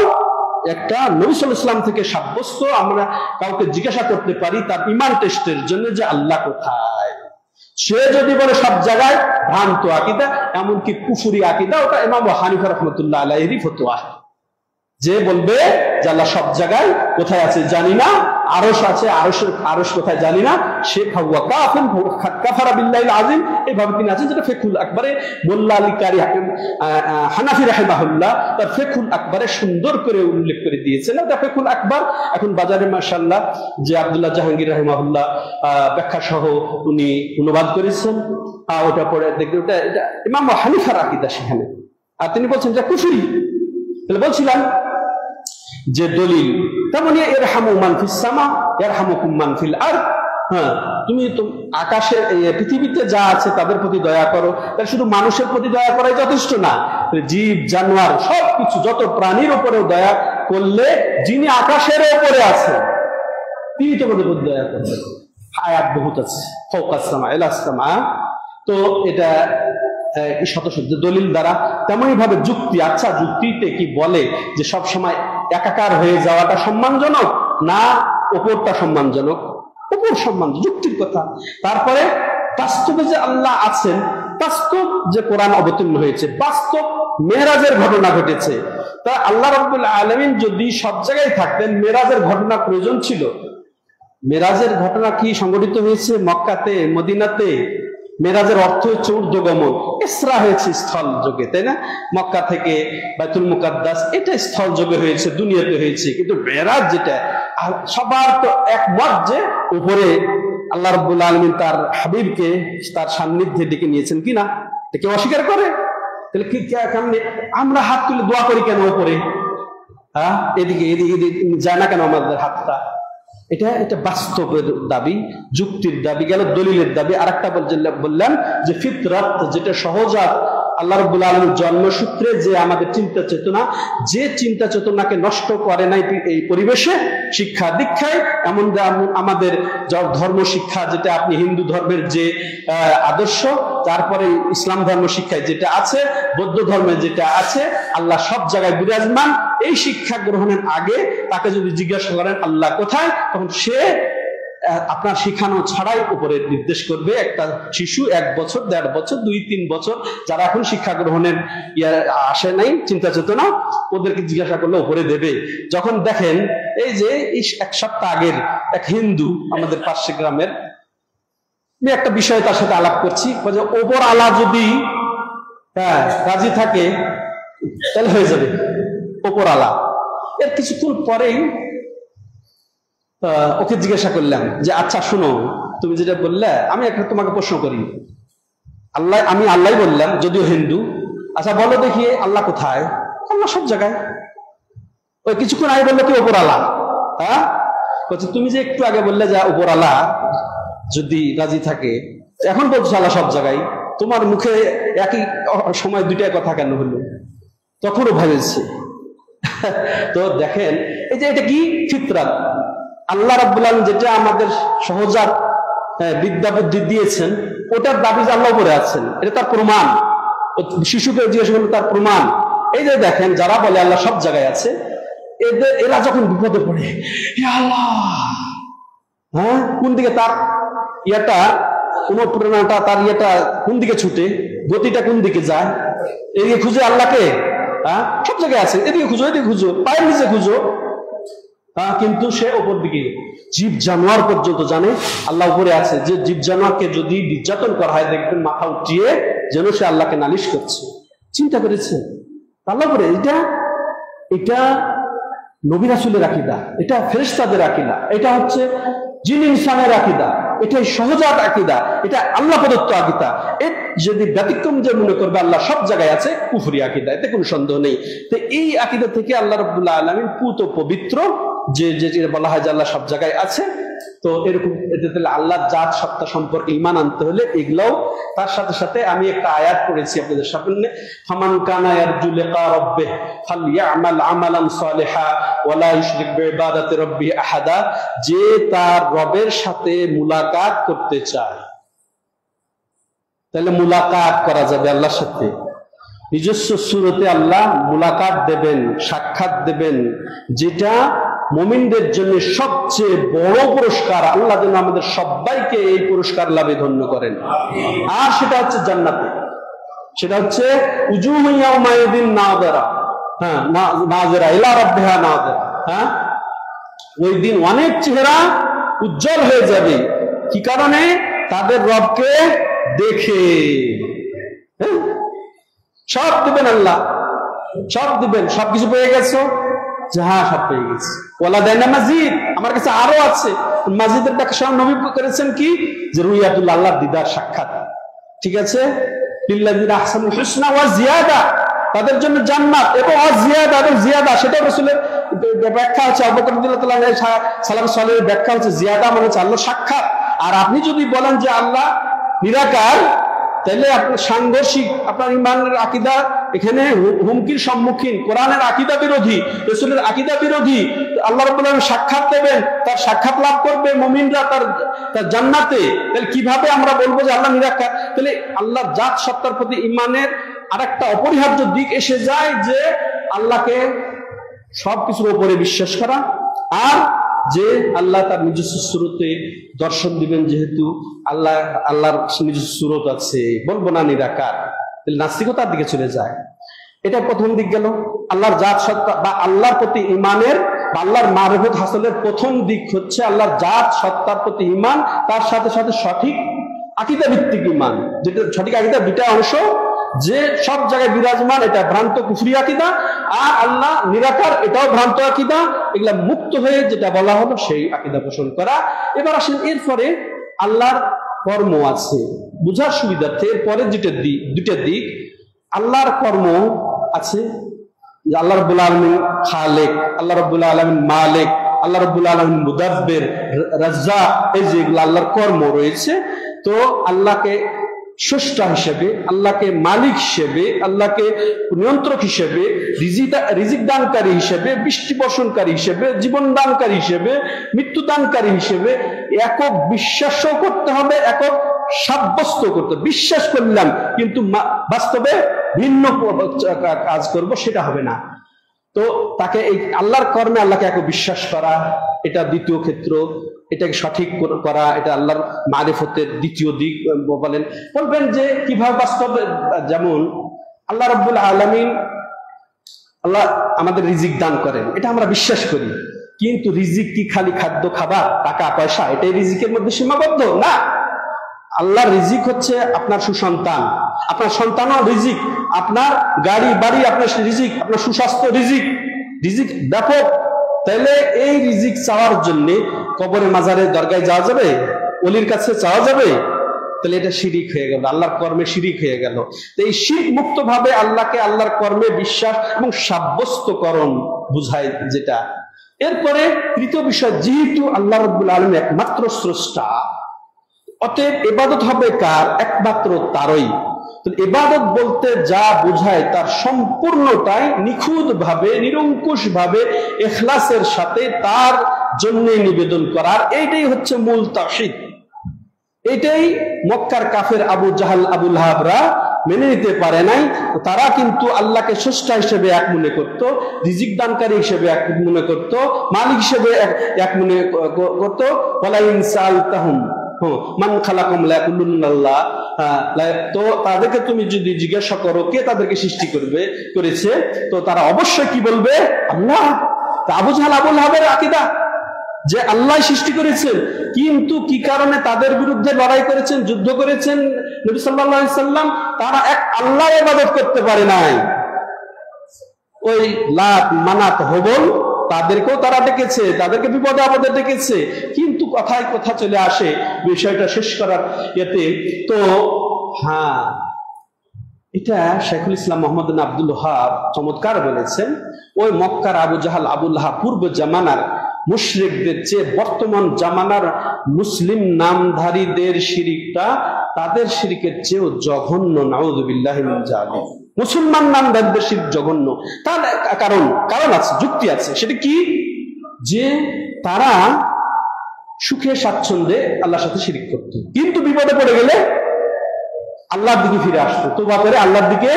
একটা নবী সাল্লাল্লাহু আলাইহি ওয়াসাল্লাম থেকে সাব্যস্ত। আমরা কাউকে জিজ্ঞাসা করতে পারি তার ঈমান টেস্টের জন্য যে আল্লাহ কোথায়। সে যদি বলে সব জায়গায়, ভ্রান্ত আকীদা, এমনকি কুফরি আকীদা, ওটা ইমাম আবু হানিফা রাহমাতুল্লাহ আলাইহির ফতোয়া। যে বলবে যে আল্লাহ সব জায়গায়, কোথায় আছে জানি না, আরশ আছে, আরশ কোথায় জানি না, সে ফাহুয়া কাফির, কাফারা বিল্লাহিল আযীম, এইভাবে তিনি আছেন। যেটা ফিকহুল আকবরে মোল্লা আলী কারি হানাফি রাহিমাহুল্লাহ তার ফিকহুল আকবরে সুন্দর করে উল্লেখ করে দিয়েছেন। এটা ফিকহুল আকবর এখন বাজারে মাশাআল্লাহ যে আব্দুল্লাহ জাহাঙ্গীর রাহিমাহুল্লাহ ব্যাখ্যা সহ উনি অনুবাদ করেছেন। ওটা পড়ে দেখতে, ওটা ইমাম হানিফার আকীদা সেখানে। আর তিনি বলছেন যে কুফরি। তাহলে বলছিলাম যে দলিল তেমনি ইরহামু মান ফিস সামা ইয়ারহামুকুম মান ফিল আরদ। হ্যাঁ, তুমি তো আকাশে, পৃথিবীতে যা আছে তাদের প্রতি দয়া করো। তাহলে শুধু মানুষের প্রতি দয়া করাই যথেষ্ট না, জীব জানোয়ার সবকিছু, যত প্রাণীর উপরেও দয়া করলে যিনি আকাশের উপরে আছেন তিনি তোমাদের প্রতি দয়া করবেন। আয়াত বহুত আছে, ফাওকাস সামা ইলাস সামা। তো এটা শত শত দলিল দ্বারা, তেমনই ভাবে যুক্তি। আচ্ছা, যুক্তিতে কি বলে যে সব সময় একাকার হয়ে যাওয়াটা সম্মানজনক না ওপরটা সম্মানজনক? ওপর সম্মান, যুক্তির কথা। তারপরে বাস্তবে যে আল্লাহ আছেন, বাস্তব যে কোরআন অবতীর্ণ হয়েছে, বাস্তব মেরাজের ঘটনা ঘটেছে। তা আল্লাহ রাব্বুল আলামিন যদি সব জায়গায় থাকতেন, মেরাজের ঘটনা প্রয়োজন ছিল? মেরাজের ঘটনা কি সংঘটিত হয়েছে মক্কাতে, মদিনাতে? মেরাজের অর্থ হচ্ছে ঊর্ধ্বগমন, ইসরা হয়েছে স্থল যোগে, তাই না? মক্কা থেকে বাইতুল মুকাদ্দাস, এটা স্থল যোগে হয়েছে, দুনিয়াতে হয়েছে। কিন্তু মেরাজ যেটা, সবার তো একমত যে উপরে আল্লাহ রাব্বুল আলামিন তার হাবিবকে তার সান্নিধ্যে ডেকে নিয়েছেন, কিনা? এটা কেউ অস্বীকার করে? তাহলে কি কেমনে আমরা হাত তুলে দোয়া করি কেন উপরে? হ্যাঁ, এদিকে এদিকে যায় না কেন আমাদের হাতটা? এটা বাস্তবের দাবি, যুক্তির দাবি গেল, দলিলের দাবি। আর একটা বললাম যে ফিতরাত, যেটা সহজাত, আল্লাহ রাব্বুল আলামিন জন্মসূত্রে যে আমাদের চিন্তা চেতনা, যে চিন্তা চেতনাকে নষ্ট করে নাই এই পরিবেশে, শিক্ষা দীক্ষায়, এমন আমাদের ধর্ম শিক্ষা, যেটা আপনি হিন্দু ধর্মের যে আদর্শ, তারপরে ইসলাম ধর্ম শিক্ষায় যেটা আছে, বৌদ্ধ ধর্মে যেটা আছে, আল্লাহ সব জায়গায় বিরাজমান। এই শিক্ষা গ্রহণের আগে তাকে যদি জিজ্ঞাসা করেন আল্লাহ কোথায়, তখন সে আপনার শিখানো ছাড়াই উপরে নির্দেশ করবে। একটা শিশু 1 বছর, 1.5 বছর, 2-3 বছর, যারা এখন শিক্ষা গ্রহণের আসে নাই চিন্তা চেতনা, ওদেরকে জিজ্ঞাসা করলে উপরে দেবে। যখন দেখেন এই যে 1 সপ্তাহ আগের এক হিন্দু আমাদের পাশে গ্রামের, আমি একটা বিষয় তার সাথে আলাপ করছি, ওপর আলা যদি রাজি থাকে তাহলে হয়ে যাবে ওপর আলা। এর কিছুক্ষণ পরেই ওকে জিজ্ঞাসা করলাম যে আচ্ছা শোনো, তুমি যেটা বললে, আমি একটা তোমাকে প্রশ্ন করি। আমি আল্লাহ বললাম, যদিও হিন্দু। আচ্ছা বলো দেখি আল্লাহ কোথায়? আল্লাহ সব জায়গায়। ওই কিছুক্ষণ আগে বললো কি ওপর আলা। হ্যাঁ, বলছে তুমি যে একটু আগে বললে যে ওপর আলা যদি রাজি থাকে, এখন বলছো আল্লাহ সব জায়গায়, তোমার মুখে একই সময় 2টা কথা কেন হলো? তখনও ভেবেছে। তো দেখেন এই যে এটা কি ফিতরাত, আল্লাহ রাব্বুল আলামিন যেটা আমাদের সহজাত বিদ্যা বুদ্ধি দিয়েছেন, ওটার দাবি যে আল্লাহ উপরে আছেন, এটা তার প্রমাণ। শিশুকে জিজ্ঞেস করলে তার প্রমাণ। এই যে দেখেন যারা বলে আল্লাহ সব জায়গায় আছে, এরা যখন বিপদে পড়ে আল্লাহ, হ্যাঁ, কোন দিকে তার অনুপ্রেরণাটা, তার কোন দিকে ছুটে, গতিটা কোন দিকে যায়? এদিকে খুঁজে আল্লাহকে। হ্যাঁ, সব জায়গায় আছে, এদিকে খুঁজো, এদিকে খুঁজো, পায়ের নিচে খুঁজো। কিন্তু সে ওপর দিকে, জীব জানোয়ার পর্যন্ত জানে আল্লাহ উপরে আছে। যে জীব জানোয়ারকে যদি নির্যাতন করা হয়, দেখবেন মাথা উঠিয়ে যেন সে আল্লাহকে নালিশ করছে। চিন্তা করেছে আল্লাহ উপরে? এটা নবী রাসূলের আকীদা, এটা ফেরেশতাদের আকীদা, এটা হচ্ছে জিন ইনসানের আকীদা, এটাই সহজাত আকীদা, এটা আল্লাহ প্রদত্ত আকীদা। এর যদি ব্যতিক্রম যে মনে করবে আল্লাহ সব জায়গায় আছে, কুফরি আকীদা, এতে কোনো সন্দেহ নেই। তো এই আকীদা থেকে আল্লাহ রাব্বুল আলামিন পুত পবিত্র, যে বলা হয় যে আল্লাহ সব জায়গায় আছে। তো এরকম আল্লাহর জাত সত্তা সম্পর্কে ঈমান আনতে হলে এগুলাও, তার সাথে সাথে আমি একটা আয়াত পড়েছি আপনাদের সামনে, ফামান কানা ইয়ারজু লিকা রাব্বিহ ফালইআমাল আমালান সালিহা ওয়া লা ইউশরিক বিইবাদাতি রাব্বিহি আহাদা। যে তার রবের সাথে মুলাকাত করতে চায়, তাহলে মুলাকাত করা যাবে আল্লাহর সাথে। নিজস্ব সুরতে আল্লাহ মুলাকাত দেবেন, সাক্ষাৎ দেবেন, যেটা মুমিনদের জন্য সবচেয়ে বড় পুরস্কার। আল্লাহ যেন আমাদের সবাইকে এই পুরস্কার লাভে ধন্য করেন। আর সেটা হচ্ছে জান্নাতে, সেটা হচ্ছে উজুহু ইয়াউমাইযিন নাযিরা, হ্যাঁ, নাযিরা ইলা রাব্বিহা নাযিরা। হ্যাঁ, ওই দিন অনেক চেহারা উজ্জ্বল হয়ে যাবে। কি কারণে? তাদের রবকে দেখে। সব দিবেন আল্লাহ, সব দিবেন। সবকিছু পেয়ে গেছো? হ্যাঁ, সব পেয়ে গেছি। ওয়ালা দানা মাজিদ, আমার কাছে আরো আছে। মাজিদের ব্যাখ্যা নবী করেছেন কি, যে রুইয়াতুল আল্লাহর দিদার, সাক্ষাৎ। ঠিক আছে, লিল্লাযিনা আহসানুল হুসনা ওয়া জিয়াদা, তাদের জন্য জান্নাত এবং জিয়াদা, এবং জিয়াদা সেটা রাসূলের ব্যাখ্যা হচ্ছে, আবু বকর রাদিয়াল্লাহু আনহু সালাম সালের ব্যাখ্যা হচ্ছে জিয়াদা মানে হচ্ছে আল্লাহর সাক্ষাৎ। আর আপনি যদি বলেন যে আল্লাহ নিরাকার, তাহলে আপনার সাংঘর্ষিক, আপনার ইমানের আকীদা এখানে হুমকির সম্মুখীন, কোরআনের আকীদা বিরোধী, রাসূলের আকীদা বিরোধী। আল্লাহ রাব্বুল আলামিন সাক্ষাৎ দেবেন, তার সাক্ষাৎ লাভ করবে মুমিনরা তার জান্নাতে। তাহলে কিভাবে আমরা বলবো যে আল্লাহ নিরাকার? তাহলে আল্লাহর জাত সত্তার প্রতি ঈমানের আরেকটা অপরিহার্য দিক এসে যায় যে আল্লাহকে সবকিছুর উপরে বিশ্বাস করা, আর যে আল্লাহ তার নিজস্ব সুরতে দর্শন দিবেন, যেহেতু আল্লাহর নিজস্ব সুরত আছে, বলবো না নিরাকার, তাহলে নাস্তিকতার দিকে চলে যায়। এটা প্রথম দিক গেল। আল্লাহর জাত সত্তা বা আল্লাহর প্রতি ঈমানের বা আল্লাহর মারিফত হাসিলের প্রথম দিক হচ্ছে আল্লাহর জাত সত্তার প্রতি ঈমান, তার সাথে সাথে সঠিক আকীদা ভিত্তিক ঈমান। যেটা সঠিক আকীদা দুটা অংশ, যে সব জায়গায় বিরাজমান, এটা ভ্রান্ত কুফরি আকীদা, আর আল্লাহ নিরাকার, এটাও ভ্রান্ত আকীদা। এগুলা মুক্ত হয়ে যেটা বলা হলো সেই আকীদা পোষণ করা। এবার আসেন এরপরে আল্লাহর কর্ম আছে বুঝার সুবিধার্থে। এরপরে দুইটা দিক, আল্লাহর কর্ম আছে, আল্লাহ রাব্বুল আলামিন খালেক, আল্লাহ রাব্বুল আলামিন মালিক, আল্লাহ রাব্বুল আলামিন মুদাব্বির, রাজ্জাক, এই যেগুলো আল্লাহর কর্ম রয়েছে। তো আল্লাহকে স্রষ্টা হিসেবে, আল্লাহকে মালিক হিসেবে, আল্লাহকে নিয়ন্ত্রক হিসেবে, রিজিক দানকারী হিসেবে, বৃষ্টি বর্ষণকারী হিসেবে, জীবন দানকারী হিসেবে, মৃত্যু দানকারী হিসেবে একক বিশ্বাসও করতে হবে, একক সাব্যস্ত করতে। বিশ্বাস করলাম কিন্তু বাস্তবে ভিন্ন কাজ করব, সেটা হবে না। তো তাকে এই আল্লাহর কর্মে আল্লাহকে একক বিশ্বাস করা, এটা দ্বিতীয় ক্ষেত্র। এটাকে সঠিক করা, এটা আল্লাহর মারিফতের দ্বিতীয় দিক। বলবেন যে কিভাবে বাস্তবে? যেমন আল্লাহ রাব্বুল আলামিন, আল্লাহ আমাদের রিজিক দান করেন, এটা আমরা বিশ্বাস করি। কিন্তু রিজিক কি খালি খাদ্য, খাবার, টাকা পয়সা, এটাই রিজিকের মধ্যে সীমাবদ্ধ না। আল্লাহর রিজিক হচ্ছে আপনার সুসন্তান, আপনার সন্তানও রিজিক, আপনার গাড়ি বাড়ি আপনার রিজিক, আপনার সুস্বাস্থ্য রিজিক। রিজিক ব্যাপক। তাহলে এই রিজিক চাওয়ার জন্য কবরে মাজারে দরগায় যাওয়া যাবে? ওলির কাছে চাওয়া যাবে? তাহলে এটা শিরিক হয়ে গেল, আল্লাহর কর্মে শিরিক হয়ে গেল। তো এই শিরক মুক্ত ভাবে আল্লাহকে আল্লাহর কর্মে বিশ্বাস এবং সাব্যস্তকরণ বুঝায় যেটা। এরপরে তৃতীয় বিষয়, যেহেতু আল্লাহ রাব্বুল আলামিন একমাত্র স্রষ্টা, অতএব ইবাদত হবে কার? একমাত্র তারই। ইবাদত বলতে যা বোঝায় তার সম্পূর্ণটাই নিখুঁত ভাবে, নিরঙ্কুশ ভাবে, ইখলাসের সাথে তার জন্য নিবেদন করার, এইটাই হচ্ছে মূল তাওহীদ। এটাই মক্কার কাফের আবু জাহাল, আবু লাহাবরা মেনে নিতে পারে নাই। তারা কিন্তু আল্লাহকে স্রষ্টা হিসেবে এক মনে করত, রিজিক দানকারী হিসেবে এক মনে করত, মালিক হিসেবে এক মনে করত। ওয়ালা ইন সাআলতাহুম মান খালাকাকুম লা ইয়াকুলুনাল্লাহ। তো তাদেরকে তুমি যদি জিজ্ঞাসা করো কে তাদেরকে সৃষ্টি করেছে, তো তারা অবশ্যই কি বলবে? আল্লাহ। আবু জাহাল, আবু লাহাবের আকীদা যে আল্লাহ সৃষ্টি করেছেন, কিন্তু কি কারণে তাদের বিরুদ্ধে লড়াই করেছেন, যুদ্ধ করেছেন নবী সাল্লাল্লাহু আলাইহি সাল্লাম? তারা এক আল্লাহর ইবাদত করতে পারে নাই। ওই লাত, মানাত, হবল তাদেরকেও তারা ডেকেছে, তাদেরকে বিপদে আপদে ডেকেছে। কিন্তু কথায় কথা চলে আসে, বিষয়টা শেষ করার ইয়েতে, তো হ্যাঁ, এটা শাইখুল ইসলাম মুহাম্মদ বিন আব্দুল ওয়াহাব চমৎকার বলেছেন। ওই মক্কার আবু জাহাল, আবু লাহাব পূর্ব জামানার মুশরিকদের চেয়ে বর্তমান জামানার মুসলিম নামধারীদের শিরিকটা তাদের শিরিকের চেয়েও জঘন্য। নাউযুবিল্লাহি মিন যালিক। মুসলমান নামধারীদের শিরক জঘন্য। তার কারণ আছে, যুক্তি আছে। সেটা কি? যে তারা সুখে স্বাচ্ছন্দ্যে আল্লাহর সাথে শিরিক করত, কিন্তু বিপদে পড়ে গেলে আল্লাহর দিকে ফিরে আসতো, তওবা করে আল্লাহর দিকে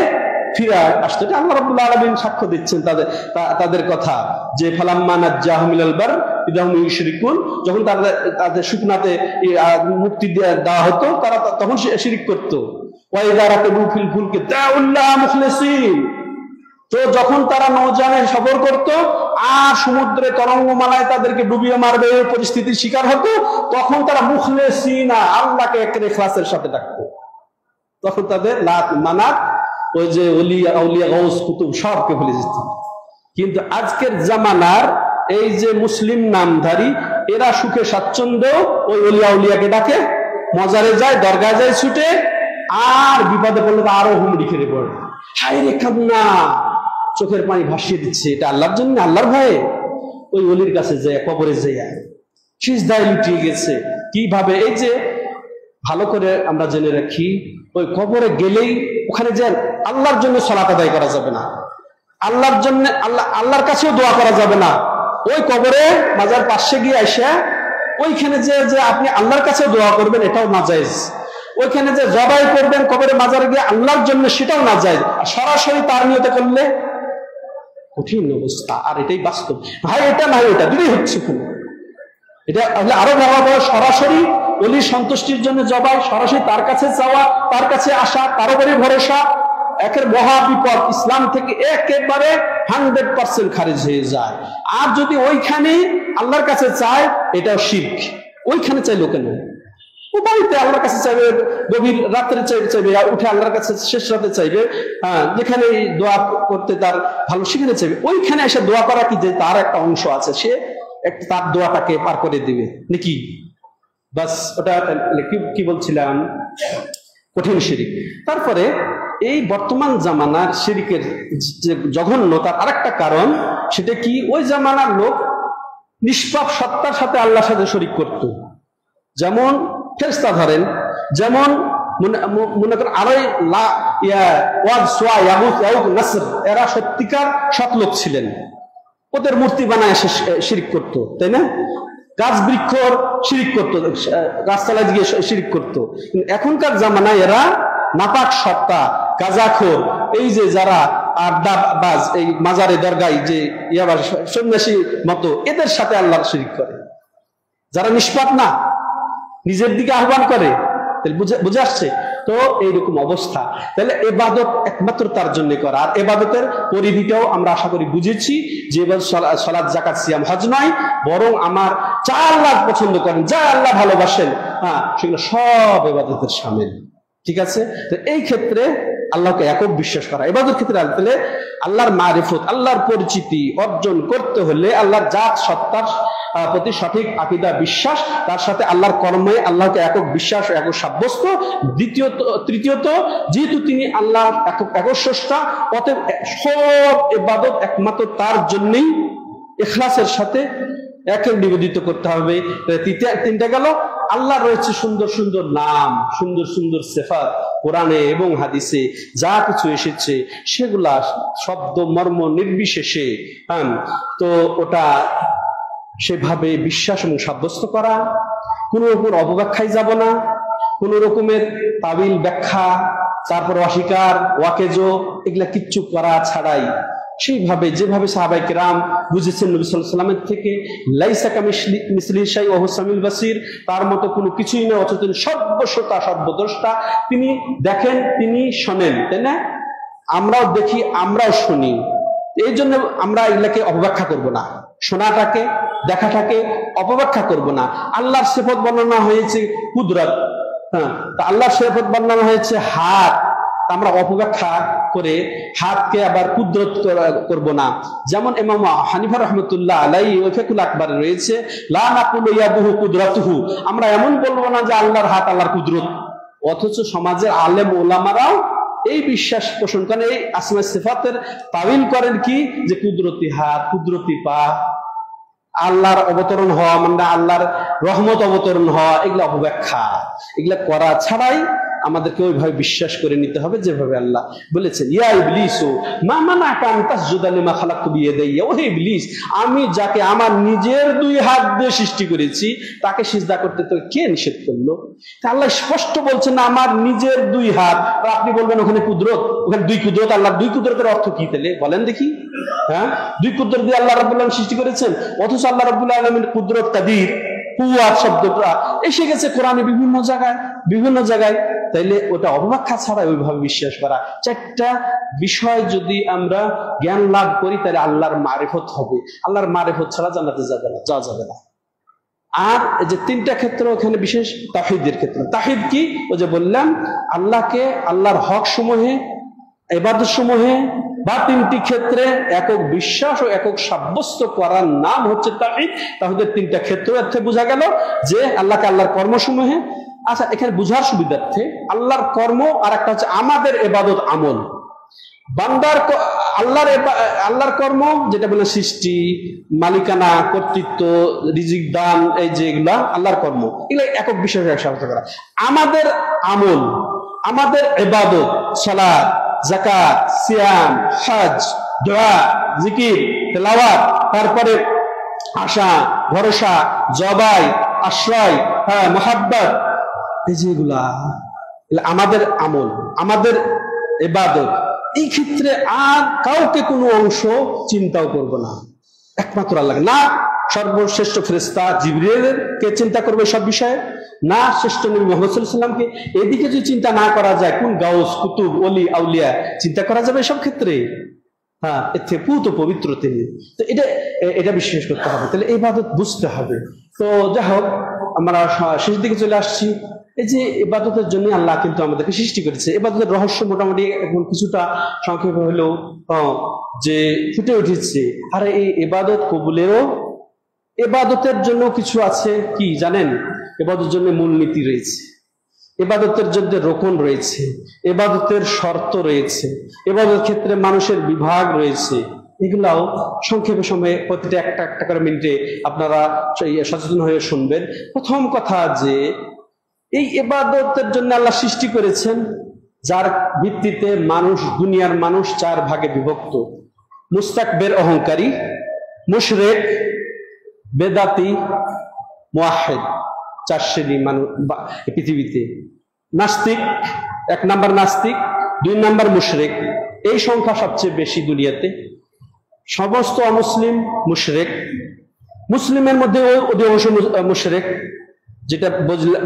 ফিরে আসতো। এটা আল্লাহ রাব্বুল আলামিন সাক্ষ্য দিচ্ছেন তাদের কথা, যে ফালাম্মা নাজ্জাহুম ইলাল বার ইযা হুম ইউশরিকুন। যখন তাদের শুকনাতে মুক্তি দেওয়া হতো, তারা তখন শিরিক করত। ওয়া ইযা রাকাবু ফিল ফুলকি দাউল্লাহ মুখলিসিন। তো যখন তারা নৌযানে সফর করত আর সমুদ্রে তরঙ্গমালায় তাদেরকে ডুবিয়ে মারবে এই পরিস্থিতির শিকার হতো, তখন তারা মুখলিসিনা, আল্লাহকে একেবারে ইখলাসের সাথে ডাকতো। তখন তাদের লাত, মানাত, ওই যে ওলিয়া, আউলিয়া, গাউস, কুতুব সবকে ভুলে যেত। কিন্তু আজকের জামানার এই যে মুসলিম নামধারী, এরা সুখে স্বাচ্ছন্দ্য ওই ওলিয়া উলিয়াকে ডাকে, মজারে যায়, দরগায় যায় ছুটে, আর বিপদে পড়লে তো আরো হুমড়ি খেয়ে পড়ে। হায় রে কান্না, চোখের পানি ভাসিয়ে দিচ্ছে। এটা আল্লাহর জন্য, আল্লাহর ভয়ে ওই ওলির কাছে যায়, কবরে যায়, সিজদায় লুটিয়ে গেছে। কিভাবে? এই যে ভালো করে আমরা জেনে রাখি, ওই কবরে গেলেই ওখানে যে আল্লাহর জন্য সালাত আদায় করা যাবে না, আল্লাহর জন্য আল্লাহর কাছেও দোয়া করা যাবে না। ওই কবরে মাজার পাশে গিয়ে আসা ওইখানে যে আপনি আল্লাহর কাছে দোয়া করবেন, এটাও নাজায়েজ। ওইখানে যে জবাই করবেন কবরে মাজারে গিয়ে আল্লাহর জন্য, সেটাও নাজায়েজ। আর সরাসরি তার নিয়তে করলে কঠিন অবস্থা। আর এটাই বাস্তব ভাই, এটা না এটা দুটোই হচ্ছে। এটা আরো ভয়াবহ, সরাসরি অলির সন্তুষ্টির জন্য জবাই, সরাসরি তার কাছে যাওয়া, তার কাছে আসা, তার উপরে ভরসা, একের মহা বিপদ, ইসলাম থেকে একেবারে 100% খারিজ হয়ে যায়। আর যদি ওইখানে আল্লাহর কাছে চায়, এটাও শিরক। ওইখানে চাইলো কেন? ও বাড়িতে আল্লাহর কাছে চাইবে, গভীর রাত্রে চাইবে, উঠে আল্লাহর কাছে শেষ রাতে চাইবে, যেখানে দোয়া করতে তার ভালো সেখানে চাইবে। ওইখানে এসে দোয়া করা কি যে তার একটা অংশ আছে, সে তার দোয়াটাকে পার করে দিবে নাকি? বাস ওটা কি বলছিলাম, কঠিন শিরিক। তারপরে এই বর্তমান জামানার শিরিকের যে জঘন্যতার আরেকটা কারণ, সেটা কি, ওই জামানার লোক নিষ্পাপ সত্তার সাথে আল্লাহর সাথে শরিক করত। যেমন ফেরেশতা ধরেন, যেমন মনে করেন আরো নাসর, এরা সত্যিকার সৎ লোক ছিলেন, ওদের মূর্তি বানায় এসে শিরিক করতো, তাই না? গাছ বৃক্ষর শিরিক করতো, গাছতলায় গিয়ে শিরিক করতো। এখনকার জামানায় এরা নাপাক সত্তা, গাঁজাখোর, এই যে যারা আড্ডাবাজ, এই মাজারে দরগায় যে ইয়াবার সন্ন্যাসী মতো, এদের সাথে আল্লাহর শিরিক করে। যারা নিষ্পাপ না, নিজের দিকে আহ্বান করে, বুঝে আসছে তো এইরকম অবস্থা। তাহলে এবাদত একমাত্র তার জন্য করা। আর এবাদতের পরিধিটাও আমরা আশা করি বুঝেছি, যে সালাত, যাকাত, সিয়াম, হজ নয়, বরং আমার যা আল্লাহ পছন্দ করেন, যা আল্লাহ ভালোবাসেন, সেগুলো সব এবাদতের শামিল। ঠিক আছে? তো এই ক্ষেত্রে আল্লাহকে একক বিশ্বাস করা ইবাদতের ক্ষেত্রে। তাহলে আল্লাহর মারিফত, আল্লাহর পরিচিতি অর্জন করতে হলে আল্লাহর জাত সত্তার প্রতি সঠিক আকীদা, বিশ্বাস, তার সাথে আল্লাহর কর্মে আল্লাহকে একক বিশ্বাস, একক সাব্যস্ত। তৃতীয়ত, যেহেতু তিনি আল্লাহ একক স্রষ্টা, অতএব সব ইবাদত একমাত্র তার জন্যই ইখলাসের সাথে একে নিবেদিত করতে হবে। তিনটা গেল। আল্লাহ রয়েছে সুন্দর সুন্দর নাম, সুন্দর সুন্দর সিফাত, কোরআনে এবং হাদিসে যা কিছু এসেছে সেগুলা শব্দ মর্ম নির্বিশেষে তো ওটা সেভাবে বিশ্বাস এবং সাব্যস্ত করা, কোন রকম অপব্যাখ্যায় যাব না, কোন রকমের তাবিল ব্যাখ্যা, তারপর অস্বীকার, ওয়াকেজো, এগুলা কিচ্ছু করা ছাড়াই সেইভাবে যেভাবে সাহাবায়ে কেরাম বুঝেছেন নবী সাল্লাল্লাহু আলাইহি ওয়াসাল্লামের থেকে, লাইসা কামিসলিহি শাইউন ওয়া হুয়াস সামিউল বাসীর, তার মতো কোনো কিছুই না, অথচ তিনি সর্বশ্রোতা সর্বদ্রষ্টা। তিনি দেখেন, তিনি শোনেন, তাই না? আমরাও দেখি, আমরাও শুনি। এই জন্য আমরা এগুলাকে অপব্যাখ্যা করব না, শোনাটাকে, দেখাটাকে অপব্যাখ্যা করব না। আল্লাহর সিফত বর্ণনা হয়েছে কুদরত, তা আল্লাহর সিফত বর্ণনা হয়েছে হাত, আমরা অপব্যাখ্যা করে হাতকে আবার কুদরত করব না। যেমন ইমাম হানিফা রাহমাতুল্লাহ আলাইহি ওয়াফিকুল আকবার রয়েছে, লা নাকুলু ইয়াদুহু কুদরাতুহু, আমরা এমন বলবো না যে আল্লাহর হাত আল্লাহর কুদরত। অথচ সমাজের আলেম ওলামারাও এই বিশ্বাস পোষণ করেন, এই আসমা সিফাতের তাবিল করেন কি, যে কুদরতি হাত, কুদরতি পা, আল্লাহর অবতরণ হওয়া মানে আল্লাহর রহমত অবতরণ হওয়া, এগুলা অপব্যাখ্যা। এগুলা করা ছাড়াই আমাদেরকে ওইভাবে বিশ্বাস করে নিতে হবে যেভাবে আল্লাহ বলেছেন, ইয়া ইবলিসু মা মানাকা আন তাসজুদা লিমা খালাকতু বিয়াদাইয়া, ওহে ইবলিস, আমি যাকে আমার নিজের দুই হাত দিয়ে সৃষ্টি করেছি তাকে সিজদা করতে তো কে নিষেধ করলো? আল্লাহ স্পষ্ট বলছেন না আমার নিজের দুই হাত। আর আপনি বলবেন ওখানে কুদরত, ওখানে দুই কুদরত। আল্লাহর দুই কুদরতের অর্থ কি তাহলে বলেন দেখি? দুই কুদরত দিয়ে আল্লাহ রাব্বুল আলামিন সৃষ্টি করেছেন, অথচ আল্লাহ রাব্বুল আলামিন কুদরত, কাদির, কুওয়াত শব্দটা এসে গেছে কোরআনে বিভিন্ন জায়গায়। তাইলে ওটা অপব্যাখ্যা ছাড়া ওইভাবে বিশ্বাস করা। চারটা বিষয় যদি আমরা জ্ঞান লাভ করি তাহলে আল্লাহর মারিফত হবে। আল্লাহর মারিফত ছাড়া জান্নাতে যাওয়া যাবে না। আর যে তিনটা ক্ষেত্র ওখানে বিশেষ তাওহীদের ক্ষেত্রে। তাওহীদ কি? ওই যে বললাম, আল্লাহকে আল্লাহর হক সমূহে, ইবাদত সমূহে বা তিনটি ক্ষেত্রে একক বিশ্বাস ও একক সাব্যস্ত করার নাম হচ্ছে তাওহীদ। তাওহীদের তিনটা ক্ষেত্র এতে বোঝা গেল যে আল্লাহকে আল্লাহর কর্মসমূহে। আচ্ছা, এখানে বুঝার সুবিধার্থে আল্লাহর কর্ম আর একটা হচ্ছে আমাদের ইবাদত আমল। বান্দার আল্লাহর কর্ম, যেটা বলে সৃষ্টি, মালিকানা, কর্তৃত্ব, রিজিক দান, এই যে এগুলা আল্লাহর কর্ম, এগুলো একক বিষয় সাহায্য করা। আমাদের আমল, আমাদের ইবাদত, সালাত, যাকাত, সিয়াম, হজ, দোয়া, জিকির, তেলাওয়াত, তারপরে আশা, ভরসা, জবাই, আশ্রয়, মুহাব্বত, এই যেগুলা আমাদের আমল, আমাদের ইবাদত, এই ক্ষেত্রে আর কাউকে কোনো অংশ চিন্তাও করব না, একমাত্র আল্লাহ। না সর্বশ্রেষ্ঠ ফেরেশতা জিবরিলকে চিন্তা করবে সব বিষয়ে, না শ্রেষ্ঠ নবী মুহাম্মদ সাল্লাল্লাহু আলাইহি ওয়াসাল্লামকে। এদিকে যদি চিন্তা না করা যায়, কোন গাউস, কুতুব, ওলি, আউলিয়া চিন্তা করা যাবে সব ক্ষেত্রে? হ্যাঁ, এর থেকে পুত পবিত্র তিনি। তো এটা বিশ্বাস করতে হবে, তাহলে ইবাদত বুঝতে হবে। তো যাই হোক, আমরা শেষ দিকে চলে আসছি। এই যে ইবাদতের জন্য আল্লাহ কিন্তু আমাদেরকে সৃষ্টি করেছে। ইবাদতের রহস্য মোটামুটি এখন কিছুটা সংক্ষেপে হলেও যে ফুটে উঠেছে। আর এই ইবাদত কবুলেরও, ইবাদতের জন্য কিছু আছে, কি জানেন? ইবাদতের জন্য মূলনীতি রয়েছে, ইবাদতের জন্য রোকন রয়েছে, ইবাদতের শর্ত রয়েছে, ইবাদতের ক্ষেত্রে মানুষের বিভাগ রয়েছে। এগুলাও সংক্ষেপে সময়ে প্রতিটা একটা একটা করে মিনিটে আপনারা সচেতন হয়ে শুনবেন। প্রথম কথা, যে এই ইবাদতের জন্য আল্লাহ সৃষ্টি করেছেন, যার ভিত্তিতে মানুষ, দুনিয়ার মানুষ 4 ভাগে বিভক্ত: মুস্তাকবির অহংকারী, মুশরিক, বেদাতি, মুওয়াহহিদ। 4 শ্রেণী মানুষ পৃথিবীতে। নাস্তিক, 1 নাম্বার নাস্তিক, 2 নাম্বার মুশরিক। এই সংখ্যা সবচেয়ে বেশি দুনিয়াতে। সমস্ত অমুসলিম মুশরিক, মুসলিমের মধ্যে অধিকাংশ মুশরিক। যেটা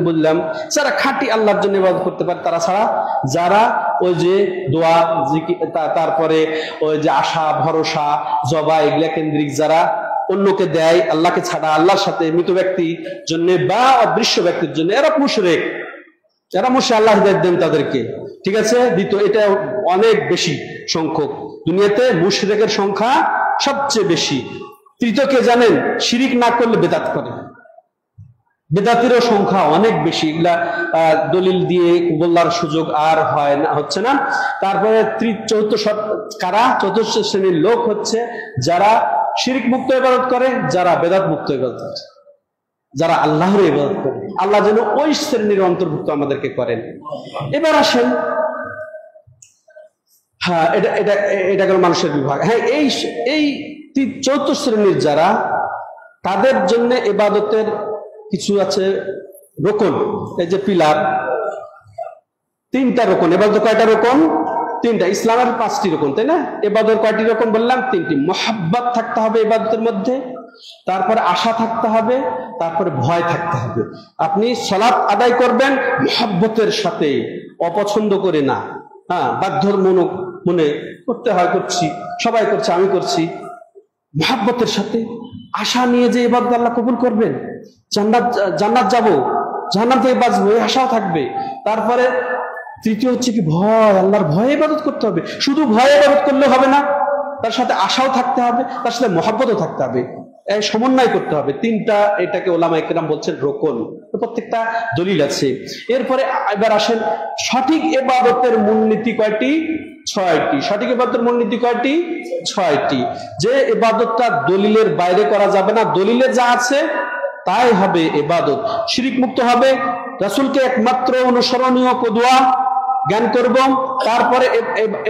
বুঝলাম, যারা খাঁটি আল্লাহর জন্য ইবাদত করতে পারে তারা ছাড়া, যারা ওই যে দোয়া, তারপরে ওই যে আশা, ভরসা, জবা, এগুলা কেন্দ্রিক যারা অন্যকে দেয় আল্লাহকে ছাড়া, আল্লাহর সাথে মৃত ব্যক্তির জন্য বা অদৃশ্য ব্যক্তির জন্য, এরা মুশরিক। এরা আল্লাহ হিদায়াত দেন তাদেরকে, ঠিক আছে। দ্বিতীয়, এটা অনেক বেশি সংখ্যক, দুনিয়াতে মুশরিকের সংখ্যা সবচেয়ে বেশি। তৃতীয় কে জানেন? শিরিক না করলে বেদাত করে, বেদাতিরও সংখ্যা অনেক বেশি। এগুলা দলিল দিয়ে বলার সুযোগ আর হয় না, হচ্ছে না। তারপরে চতুর্থ শ্রেণীর লোক হচ্ছে যারা শিরিক মুক্ত ইবাদত করে, যারা বেদাত মুক্ত ইবাদত করে, যারা আল্লাহর ইবাদত করে। আল্লাহ যেন ওই শ্রেণীর অন্তর্ভুক্ত আমাদেরকে করেন। এবার আসেন, হ্যাঁ, এটা গেল মানুষের বিভাগ। হ্যাঁ, এই চতুর্থ শ্রেণীর যারা, তাদের জন্য ইবাদতের কিছু আছে রোকন। এই যে পিলার, 3টা রোকন। ইবাদত কয়টা রোকন? 3টা। ইসলামের 5টি রোকন, তাই না? ইবাদতের কয়টি রোকন বললাম? 3টি। মুহাব্বত থাকতে হবে ইবাদতের মধ্যে, তারপরে আশা থাকতে হবে, তারপরে ভয় থাকতে হবে। আপনি সালাত আদায় করবেন মুহাব্বতের সাথে, অপছন্দ করে না। হ্যাঁ, বাধ্যর মনে করতে হয়, করছি, সবাই করছে, আমি করছি, মুহাব্বতের সাথে, আশা নিয়ে যে ইবাদত আল্লাহ কবুল করবেন, জান্নাত যাব, জাহান্নাম থেকে বাঁচবো, এই আশাও থাকবে। তারপরে তৃতীয় হচ্ছে কি, ভয়, আল্লাহর ভয়ে ইবাদত করতে হবে। শুধু ভয়ে ইবাদত করলে হবে না, তার সাথে আশাও থাকতে হবে, তার সাথে মুহাব্বতও থাকতে হবে, এই সমন্বয় করতে হবে। 3টা, এটাকে ওলামায়ে কেরাম বলছেন রোকন। প্রত্যেকটা দলিল আছে। এরপরে এবার আসেন, সঠিক ইবাদতের মূলনীতি কয়টি? 6টি। সঠিক ইবাদতের মূলনীতি কয়টি? 6টি। যে ইবাদতটা দলিলের বাইরে করা যাবে না, দলিলে যা আছে তাই হবে ইবাদত। শিরিক মুক্ত হবে, রাসূলকে একমাত্র অনুসরণীয় কদুয়া জ্ঞান করব। তারপরে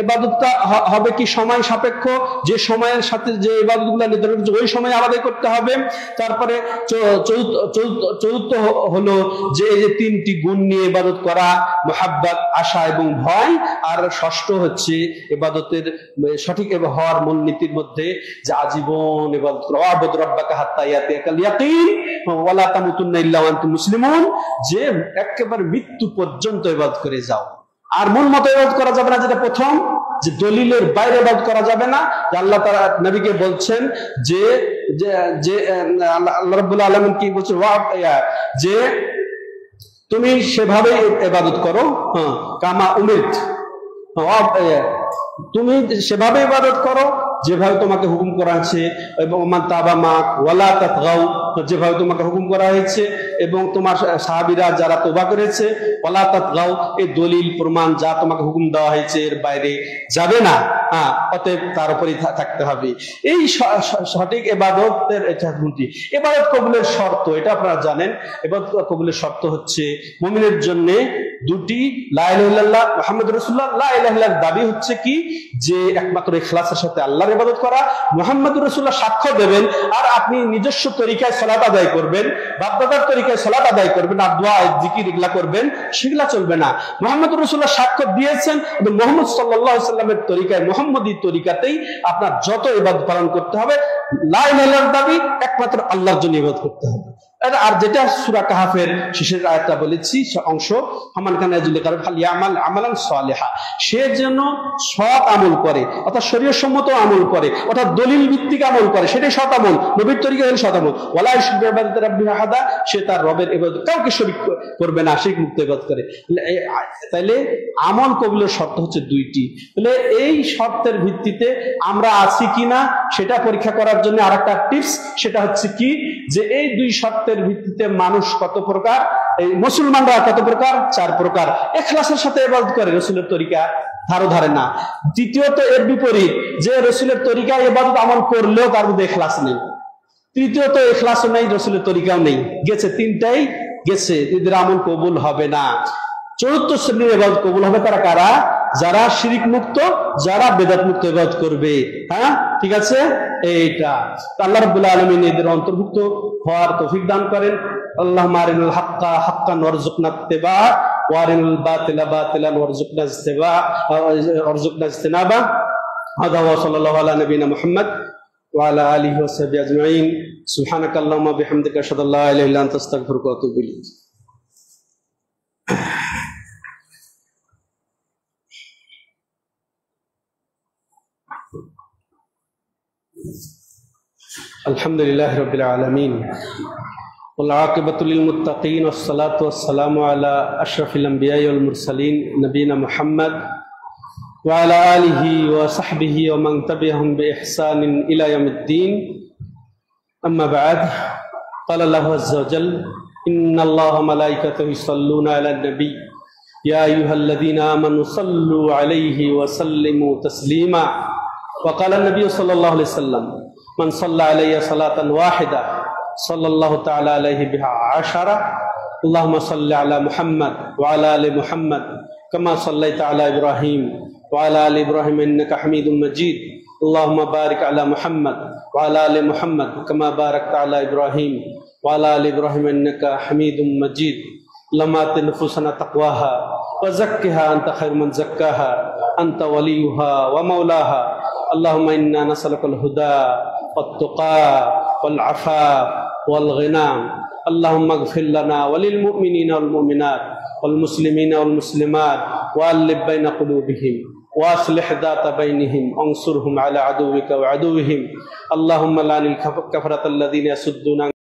ইবাদতটা হবে কি সময় সাপেক্ষ, যে সময়ের সাথে যে ইবাদতগুলো নির্ধারণ করছে ওই সময় আলাদা করতে হবে। তারপরে চতুর্থ হলো যে এই যে 3টি গুণ নিয়ে ইবাদত করা, মুহাব্বত, আশা এবং ভয়। আর ষষ্ঠ হচ্ছে ইবাদতের সঠিক হওয়ার মূলনীতির মধ্যে যে আজীবন ইবাদত করা, ওয়াবুদ রাব্বাকা হাত্তা ইয়াতিয়াকাল ইয়াকিন ওয়া লা তামুতুন্না ইল্লা ওয়া আনতুম মুসলিমুন, যে একেবারে মৃত্যু পর্যন্ত ইবাদত করে যাও। আর মূল মতো ইবাদত করা যাবে না, যেটা প্রথম, যে দলিলের বাইরে ইবাদত করা যাবে না। আল্লাহ তাআলা নবীকে বলছেন যে আল্লাহ রাব্বুল আলামিন কি বলছেন, যে তুমি সেভাবে ইবাদত করো, কামা উমিরত, তুমি সেভাবে ইবাদত করো যেভাবে তোমাকে হুকুম করা হয়েছে, এবং মান তাবা মাক ওয়ালা তাতগাউ, যেভাবে তোমাকে হুকুম করা হয়েছে, এবং তোমার সাহাবীরা যারা তওবা করেছে, ওয়ালা তাতগাউ, এই দলিল প্রমাণ যা তোমাকে হুকুম দেওয়া হয়েছে এর বাইরে যাবে না। হ্যাঁ, অতএব তার উপরেই থাকতে হবে। এই সঠিক ইবাদতের এটা গুণটি। ইবাদত কবুলের শর্ত এটা আপনারা জানেন। ইবাদত কবুলের শর্ত হচ্ছে মুমিনের জন্য দুটি, লা ইলাহা ইল্লাল্লাহ মুহাম্মাদুর রাসূলুল্লাহ। লা ইলাহা ইল্লাল্লাহর দাবি হচ্ছে কি, যে একমাত্র ইখলাসের সাথে আল্লাহর ইবাদত করা, মুহাম্মাদুর রাসূলুল্লাহ সাক্ষ্য দেবেন, আর আপনি নিজস্ব তরিকায় সালাত আদায় করবেন, বাপদাদার তরিকায় সালাত আদায় করবেন, আর দোয়া জিকির এগুলা করবেন, সেগুলা চলবে না। মুহাম্মাদুর রাসূলুল্লাহ সাক্ষ্য দিয়েছেন, মুহাম্মদ সাল্লাল্লাহু আলাইহি সাল্লামের তরিকায়, মুহাম্মদী তরিকাতেই আপনার যত ইবাদত পালন করতে হবে। লা ইলাহা ইল্লাল্লাহর দাবি একমাত্র আল্লাহর জন্য ইবাদত করতে হবে। আর যেটা সূরা কাহাফের শেষের আয়াতটা বলেছি অংশ, ফামান কানা ইয়ারজু লিকা ফালইয়ামাল আমালান সালিহা, সে যেন সৎ আমল করে, অর্থাৎ শরীয়তসম্মত আমল করে, অর্থাৎ দলিল ভিত্তিক আমল করে, সেটাই সৎ আমল, নবীর তরিকা হলো সৎ আমল। ওয়ালা ইউশরিকু বিইবাদাতি রাব্বিহি আহাদা, সে তার রবের ইবাদত কাউকে শরীক করবে না, শিরক মুক্ত ইবাদত করে। তাইলে আমল কবুলের শর্ত হচ্ছে দুইটি। তাহলে এই শর্তের ভিত্তিতে আমরা আছি কিনা সেটা পরীক্ষা করার জন্য আরেকটা টিপস, সেটা হচ্ছে কি, যে এই দুই শর্তের ভিত্তিতে মানুষ কত প্রকার, এই মুসলমানরা কত প্রকার, 4 প্রকার। ইখলাসের সাথে ইবাদত করে, রাসূলের তরিকা ধারে না। দ্বিতীয়ত এর বিপরীত, যে রাসূলের তরিকায় ইবাদত আমল করলেও তার মধ্যে ইখলাস নেই। তৃতীয়ত ইখলাসও নেই, রাসূলের তরিকাও নেই, গেছে তিনটাই গেছে, এদের আমল কবুল হবে না। চতুর্থ শ্রেণীর ইবাদত কবুল হবে তারা কারা, যারা শিরিক মুক্ত, যারা বেদাত মুক্ত ইবাদত করবে। হ্যাঁ, ঠিক আছে, এইটা আল্লাহ রাব্বুল আলামিন এদের অন্তর্ভুক্ত হওয়ার তৌফিক দান করেন। আল্লাহুম্মা আরিনাল হাক্কা হাক্কান ওয়ারযুকনা ইত্তিবা ওয়া আরিনাল বাতিলা বাতিলান ওয়ারযুকনা ইজতিনাবা। হাদা ওয়া সাল্লাল্লাহু আলা নবিয়িনা মুহাম্মদ ওয়া আলা আলিহি ওয়া সাহবিহি আজমাইন। সুবহানাকাল্লাহুম্মা বিহামদিকা আশহাদু আল্লা ইলাহা ইল্লা আনতা আস্তাগফিরুকা ওয়া আতুবু ইলাইক। আলহামদুলিল্লাহি রাব্বিল আলামিন ওয়াল আকিবাতু লিল মুত্তাকিন ওয়াস সালাতু ওয়াস সালামু আলা আশরাফিল আমবিয়াই ওয়াল মুরসালিন নবিয়িনা মুহাম্মদ ওয়া আলা আলিহি ওয়া সাহবিহি ওয়া মান তাবি'আহুম বিইহসানিন ইলা ইয়াউমিদ্দিন। আম্মা বা'দ। ক্বালা আল্লাহু আযজা ওয়া জাল্লা ইন্নাল্লাহা ওয়া মালাইকাতাহু ইউসাল্লুনা আলান নবী ইয়া আইয়ুহাল্লাযীনা আমানু সাল্লু আলাইহি ওয়া সাল্লিমু তাসলিমা। ওয়া ক্বালা an-নবী সাল্লাল্লাহু আলাইহি ওয়াসাল্লাম মান সাল্লা আলাইয়া সালাতান ওয়াহিদা সাল্লাল্লাহু তাআলা আলাইহি বিহা 10। আল্লাহুম্মা সাল্লি আলা মুহাম্মদ ওয়া আলা আলি মুহাম্মদ কামা সাল্লাইতা আলা ইব্রাহিম ওয়া আলা আলি ইব্রাহিম ইন্নাকা হামিদুম মাজিদ। আল্লাহুম্মা বারিক আলা মুহাম্মদ ওয়া আলা আলি মুহাম্মদ কামা বারাকতা আলা ইব্রাহিম ওয়া আলা আলি ইব্রাহিম ইন্নাকা হামিদুম মাজিদ। আল্লাহুম্মা আতি নুফুসানা তাকওয়াহা ওয়া যাক্কিহা আনতা খায়রু মান যাক্কাহা আনতা ওয়ালিয়ুহা ওয়া মাওলাহা। আল্লাহুম্মা ইন্না নাসআলুকাল হুদা ওয়াত তুকা ওয়াল আফাফ ওয়াল গিনা। আল্লাহুম্মা ইগফির লানা ওয়া লিল মুমিনিনা ওয়াল মুমিনাত ওয়াল মুসলিমিনা ওয়াল মুসলিমাত ওয়া আলিফ বাইনা কুলুবিহিম ওয়া আসলিহ যাতা বাইনিহিম ওয়ানসুরহুম আলা আদুওয়িকা ওয়া আদুওয়িহিম। আল্লাহুম্মা লানিল কাফারাতাল্লাযীনা ইয়াসুদ্দুনা